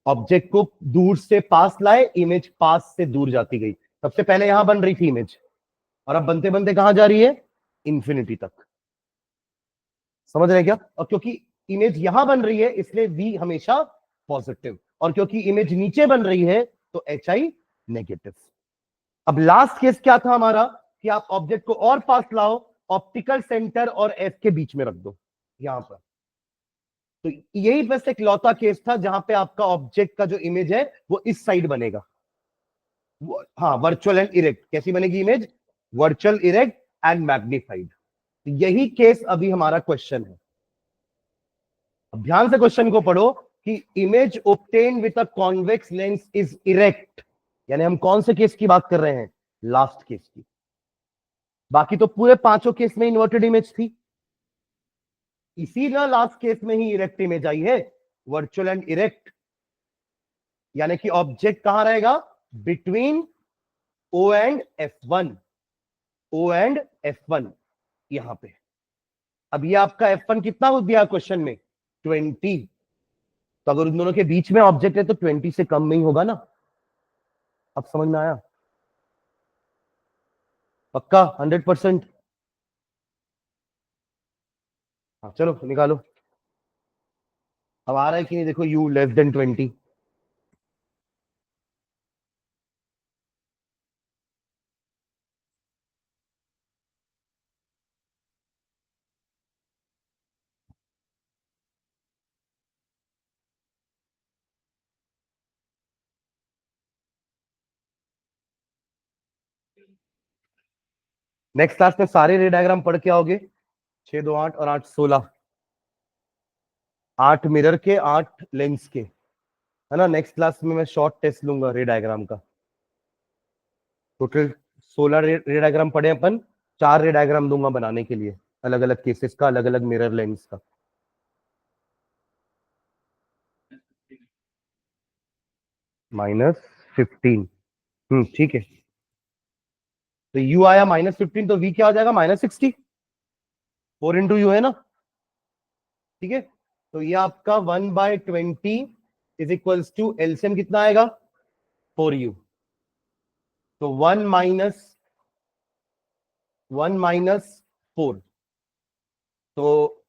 ऑब्जेक्ट को दूर से पास लाए, इमेज पास से दूर जाती गई। सबसे पहले यहां बन रही थी इमेज, और अब बनते बनते कहां जा रही है? इंफिनिटी तक। समझ रहे हैं क्या? और क्योंकि इमेज यहां बन रही है इसलिए V हमेशा पॉजिटिव, और क्योंकि इमेज नीचे बन रही है तो HI नेगेटिव। अब लास्ट केस क्या था हमारा? कि आप ऑब्जेक्ट को और पास लाओ, ऑप्टिकल सेंटर और F के बीच में रख दो यहां पर। तो यही बस एक लौता केस था जहां पे आपका ऑब्जेक्ट का जो इमेज है वो इस साइड बनेगा। हाँ, वर्चुअल एंड इरेक्ट। कैसी बनेगी image? Virtual, erect and magnified. यही केस अभी हमारा क्वेश्चन है। अब ध्यान से क्वेश्चन को पढ़ो कि image obtained with a convex lens is erect, यानी हम कौन से केस की बात कर रहे हैं? लास्ट केस की। बाकी तो पूरे पांचों केस में इन्वर्टेड इमेज थी, इसी ना लास्ट केस में ही इरेक्ट इमेज आई है, वर्चुअल एंड इरेक्ट। यानी कि ऑब्जेक्ट कहां रहेगा? Between O and F1, O and F1 यहां पे। अब ये आपका F1 कितना हो दिया क्वेश्चन में? 20। तो अगर उन दोनों के बीच में ऑब्जेक्ट है तो 20 से कम में ही होगा ना। अब समझ में आया? पक्का 100%? हाँ, चलो निकालो। अब आ रहा है कि नहीं देखो, U less than 20। Next class में सारे रे डायग्राम पढ़ के आओगे। 6 2 8 और 8 16, 8 मिरर के, 8 लेंस के, है ना। नेक्स्ट क्लास में मैं शॉर्ट टेस्ट लूंगा रे डायग्राम का। टोटल 16 रे डायग्राम पढ़े अपन, 4 रे डायग्राम दूंगा बनाने के लिए, अलग अलग केसेस का, अलग अलग मिरर लेंस का। -15, ठीक है। तो U आया -15, तो V क्या हो जाएगा? -60। 4 × U है ना, ठीक है। तो ये आपका 1/20 इज इक्वल्स टू एलसीएम कितना आएगा? 4U। तो 1 - 4, तो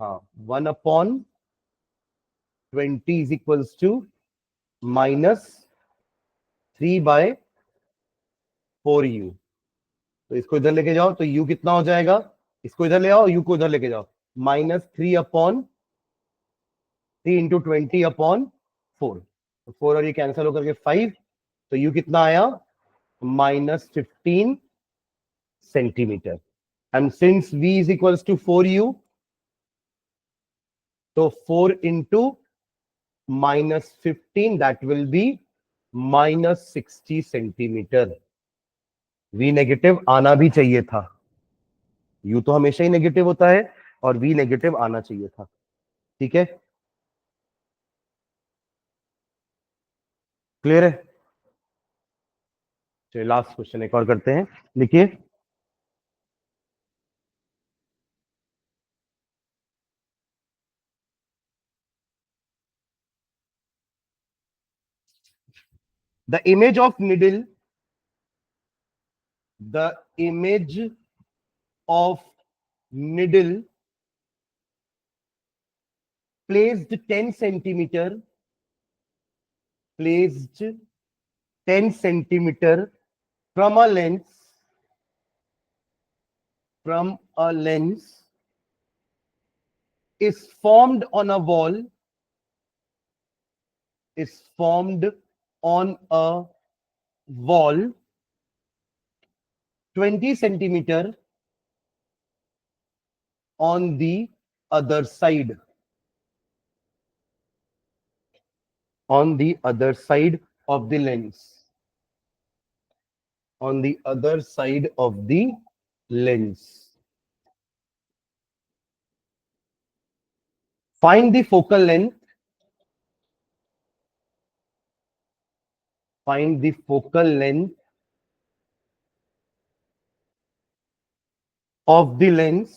हाँ, 1/20 इज इक्वल्स टू -3/4U। तो इसको इधर लेके जाओ तो U कितना हो जाएगा? इसको इधर ले आओ, U को इधर लेके जाओ, -3/3 × 20/4। तो 4 और ये कैंसिल होकर के 5, तो U कितना आया? -15 centimetre. And since V is equals to 4U, तो 4 × -15 that will be -60 centimetre. V negative आना भी चाहिए था, U तो हमेशा ही नेगेटिव होता है, और V नेगेटिव आना चाहिए था, ठीक है। क्लियर है? चलिए लास्ट क्वेश्चन एक और करते हैं, देखिए। The image of needle, the image of needle placed 10 centimeter, placed 10 centimeter from a lens, from a lens is formed on a wall, is formed on a wall 20 centimeter on the other side, on the other side of the lens, on the other side of the lens. Find the focal length, find the focal length of the lens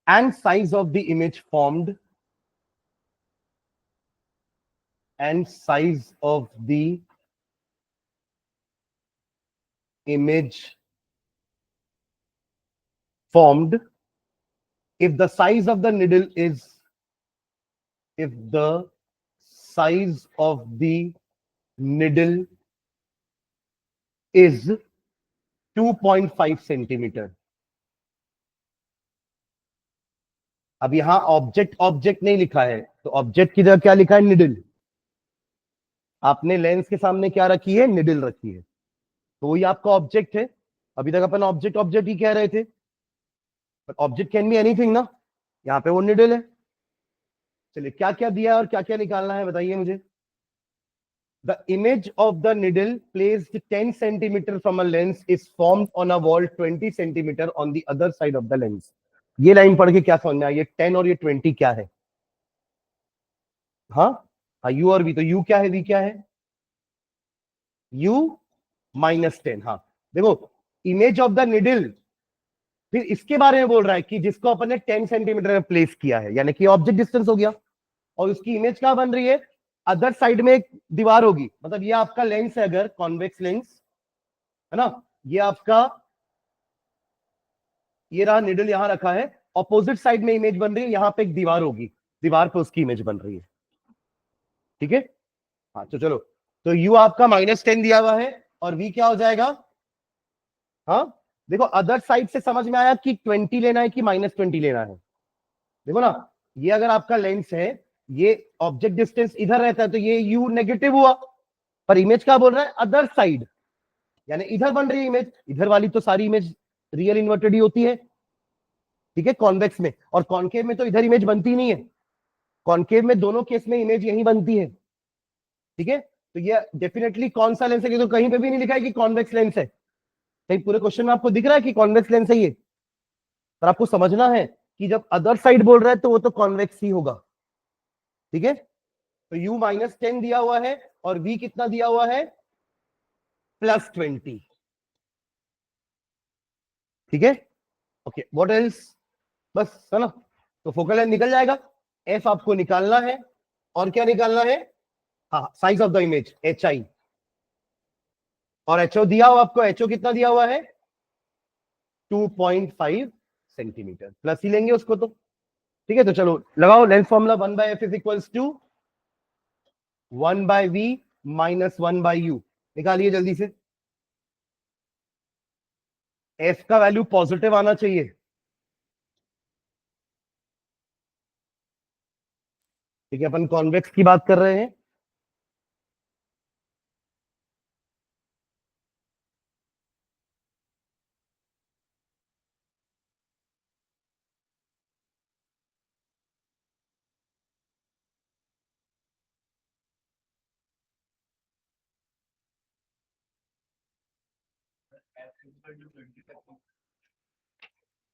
and size of the image formed, and size of the image formed if the size of the needle is, if the size of the needle is 2.5 centimetre. अब यहां object object नहीं लिखा है, तो object की जगह क्या लिखा है? निडल। आपने लेंस के सामने क्या रखी है? निडल रखी है, तो वही आपका ऑब्जेक्ट है। अभी तक अपन ऑब्जेक्ट ऑब्जेक्ट ही कह रहे थे, but object can be anything ना। यहाँ पे वो निडल है। चलिए क्या क्या दिया है और क्या क्या निकालना है बताइए मुझे। The image of the needle placed 10 centimeter from a lens is formed on a wall 20 centimeter on the other side of the lens। ये लाइन पढ़ के क्या समझ में आया? ये 10 और ये 20 क्या है? हाँ हाँ, यू और वी। तो यू क्या है, वी क्या है? यू -10। हाँ देखो, इमेज ऑफ द निडल फिर इसके बारे में बोल रहा है कि जिसको अपन ने 10 सेंटीमीटर में प्लेस किया है, यानी कि ऑब्जेक्ट डिस्टेंस हो गया, और उसकी इमेज क्या बन रही है? अदर साइड में एक दीवार होगी। मतलब ये आपका लेंस है, अगर कॉन्वेक्स लेंस है ना, ये आपका, ये रहा निडल यहां रखा है, ऑपोजिट साइड में इमेज बन रही है, यहां पे एक दीवार होगी, दीवार पे उसकी इमेज बन रही है। ठीक है, हाँ तो चलो, तो यू आपका -10 दिया हुआ है और वी क्या हो जाएगा? हाँ देखो, अदर साइड से समझ में आया कि 20 लेना है कि -20 लेना है। देखो ना, ये अगर आपका लेंस है, ये ऑब्जेक्ट डिस्टेंस इधर रहता है, तो ये यू नेगेटिव हुआ, पर इमेज क्या बोल रहा है? अदर साइड, यानी इधर बन रही है इमेज। इधर वाली तो सारी इमेज रियल इन्वर्टेड ही होती है, ठीक है, कॉन्वेक्स में। और कॉन्केव में तो इधर इमेज बनती नहीं है, कॉन्केव में दोनों केस में इमेज यही बनती है। ठीक है, तो ये डेफिनेटली कौन सा लेंस है? तो कहीं पे भी नहीं लिखा है कि कॉन्वेक्स लेंस है। कहीं पूरे क्वेश्चन में आपको दिख रहा है कि कॉन्वेक्स लेंस है ये? पर आपको समझना है कि जब अदर साइड बोल रहा है तो वो तो कॉन्वेक्स ही होगा। ठीक है, तो u -10 दिया हुआ है और v कितना दिया हुआ है? +20। ठीक है, ओके, व्हाट एल्स? बस है ना, तो फोकल लेंथ निकल जाएगा। f आपको निकालना है, और क्या निकालना है? हाँ, size of the image hi, और ho दिया हुआ आपको, ho कितना दिया हुआ है? 2.5 सेंटीमीटर। प्लस ही लेंगे उसको तो। ठीक है, तो चलो लगाओ lens formula. 1/f is equals to 1/v -1/u। निकालिए जल्दी से। f का वैल्यू पॉजिटिव आना चाहिए। ठीक है, अपन कॉन्वेक्स की बात कर रहे हैं।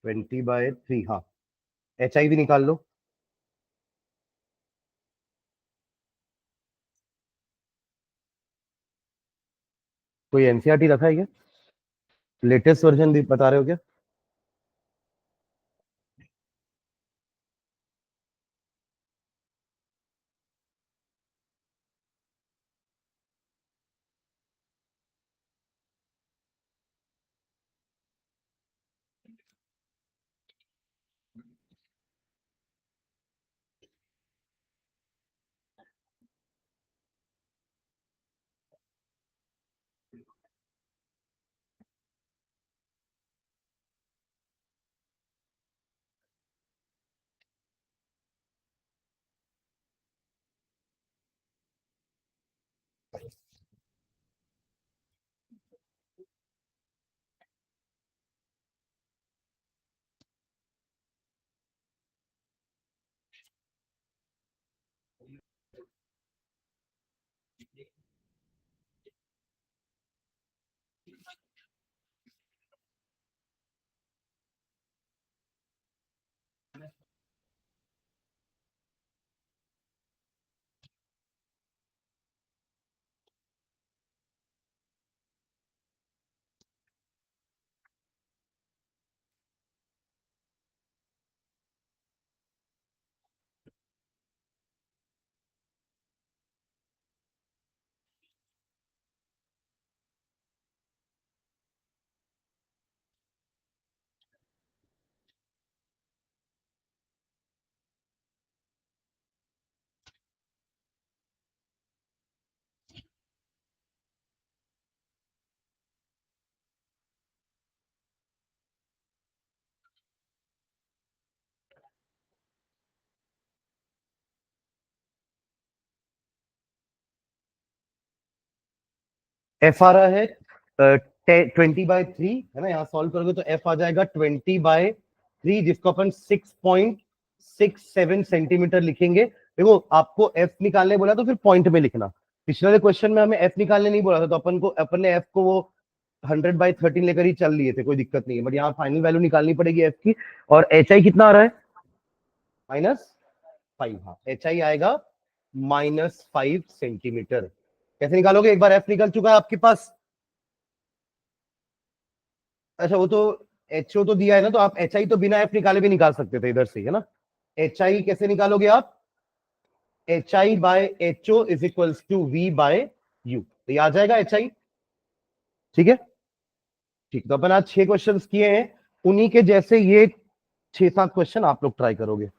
ट्वेंटी बाय थ्री, हाँ। एच आई भी निकाल लो। कोई एनसीईआरटी रखा है क्या? लेटेस्ट वर्जन भी बता रहे हो क्या? एफ आ रहा है 20/3, है ना? यहाँ सॉल्व करोगे तो एफ आ जाएगा 20/3, जिसको अपन 6.67 सेंटीमीटर लिखेंगे। देखो आपको एफ निकालने बोला तो फिर पॉइंट में लिखना। पिछले वाले क्वेश्चन में हमें एफ निकालने नहीं बोला था, तो अपन ने एफ को वो 100/13 लेकर ही चल लिए थे, कोई दिक्कत नहीं है। बट यहाँ फाइनल वैल्यू निकालनी पड़ेगी एफ की। और एच आई कितना आ रहा है? -5। हाँ, एच आई आएगा -5 सेंटीमीटर। कैसे निकालोगे? एक बार एफ निकल चुका है आपके पास। अच्छा, वो तो एच ओ तो दिया है ना, तो आप एच आई तो बिना एफ निकाले भी निकाल सकते थे इधर से, है ना? एच आई कैसे निकालोगे आप? H I by H O is equals to V by U, तो ये आ जाएगा एच आई। ठीक है, ठीक। तो अपन आज 6 क्वेश्चन किए हैं, उन्हीं के जैसे ये 6-7 क्वेश्चन आप लोग ट्राई करोगे, है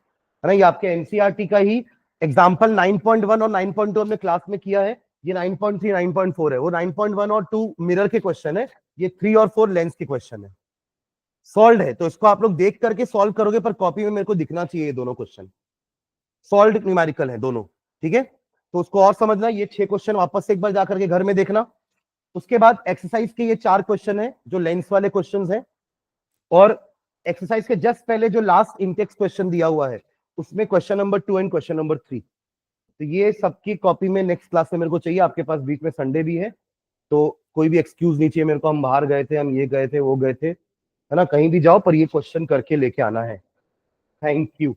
ना? ये आपके एनसीईआरटी का ही एग्जाम्पल 9.1 और 9.2 हमने क्लास में किया है। ये 9.3 9.4 है, वो 9.1 और 2 मिरर के क्वेश्चन है, ये 3 और 4 लेंस के क्वेश्चन है। सॉल्व है तो इसको आप लोग देख करके सॉल्व करोगे, पर कॉपी में मेरे को दिखना चाहिए ये दोनों क्वेश्चन। सॉल्व न्यूमेरिकल है दोनों, ठीक है? तो उसको और समझना, ये 6 क्वेश्चन वापस से एक बार जाकर के घर में देखना। उसके बाद एक्सरसाइज के ये 4 क्वेश्चन है जो लेंस वाले क्वेश्चन है, और एक्सरसाइज के जस्ट पहले जो लास्ट इंटेक्स क्वेश्चन दिया हुआ है उसमें question number 2 and question number 3। तो ये सबकी कॉपी में नेक्स्ट क्लास में मेरे को चाहिए। आपके पास बीच में संडे भी है, तो कोई भी एक्सक्यूज नहीं चाहिए मेरे को, हम बाहर गए थे, हम ये गए थे, वो गए थे, है ना? कहीं भी जाओ पर ये क्वेश्चन करके लेके आना है। Thank you.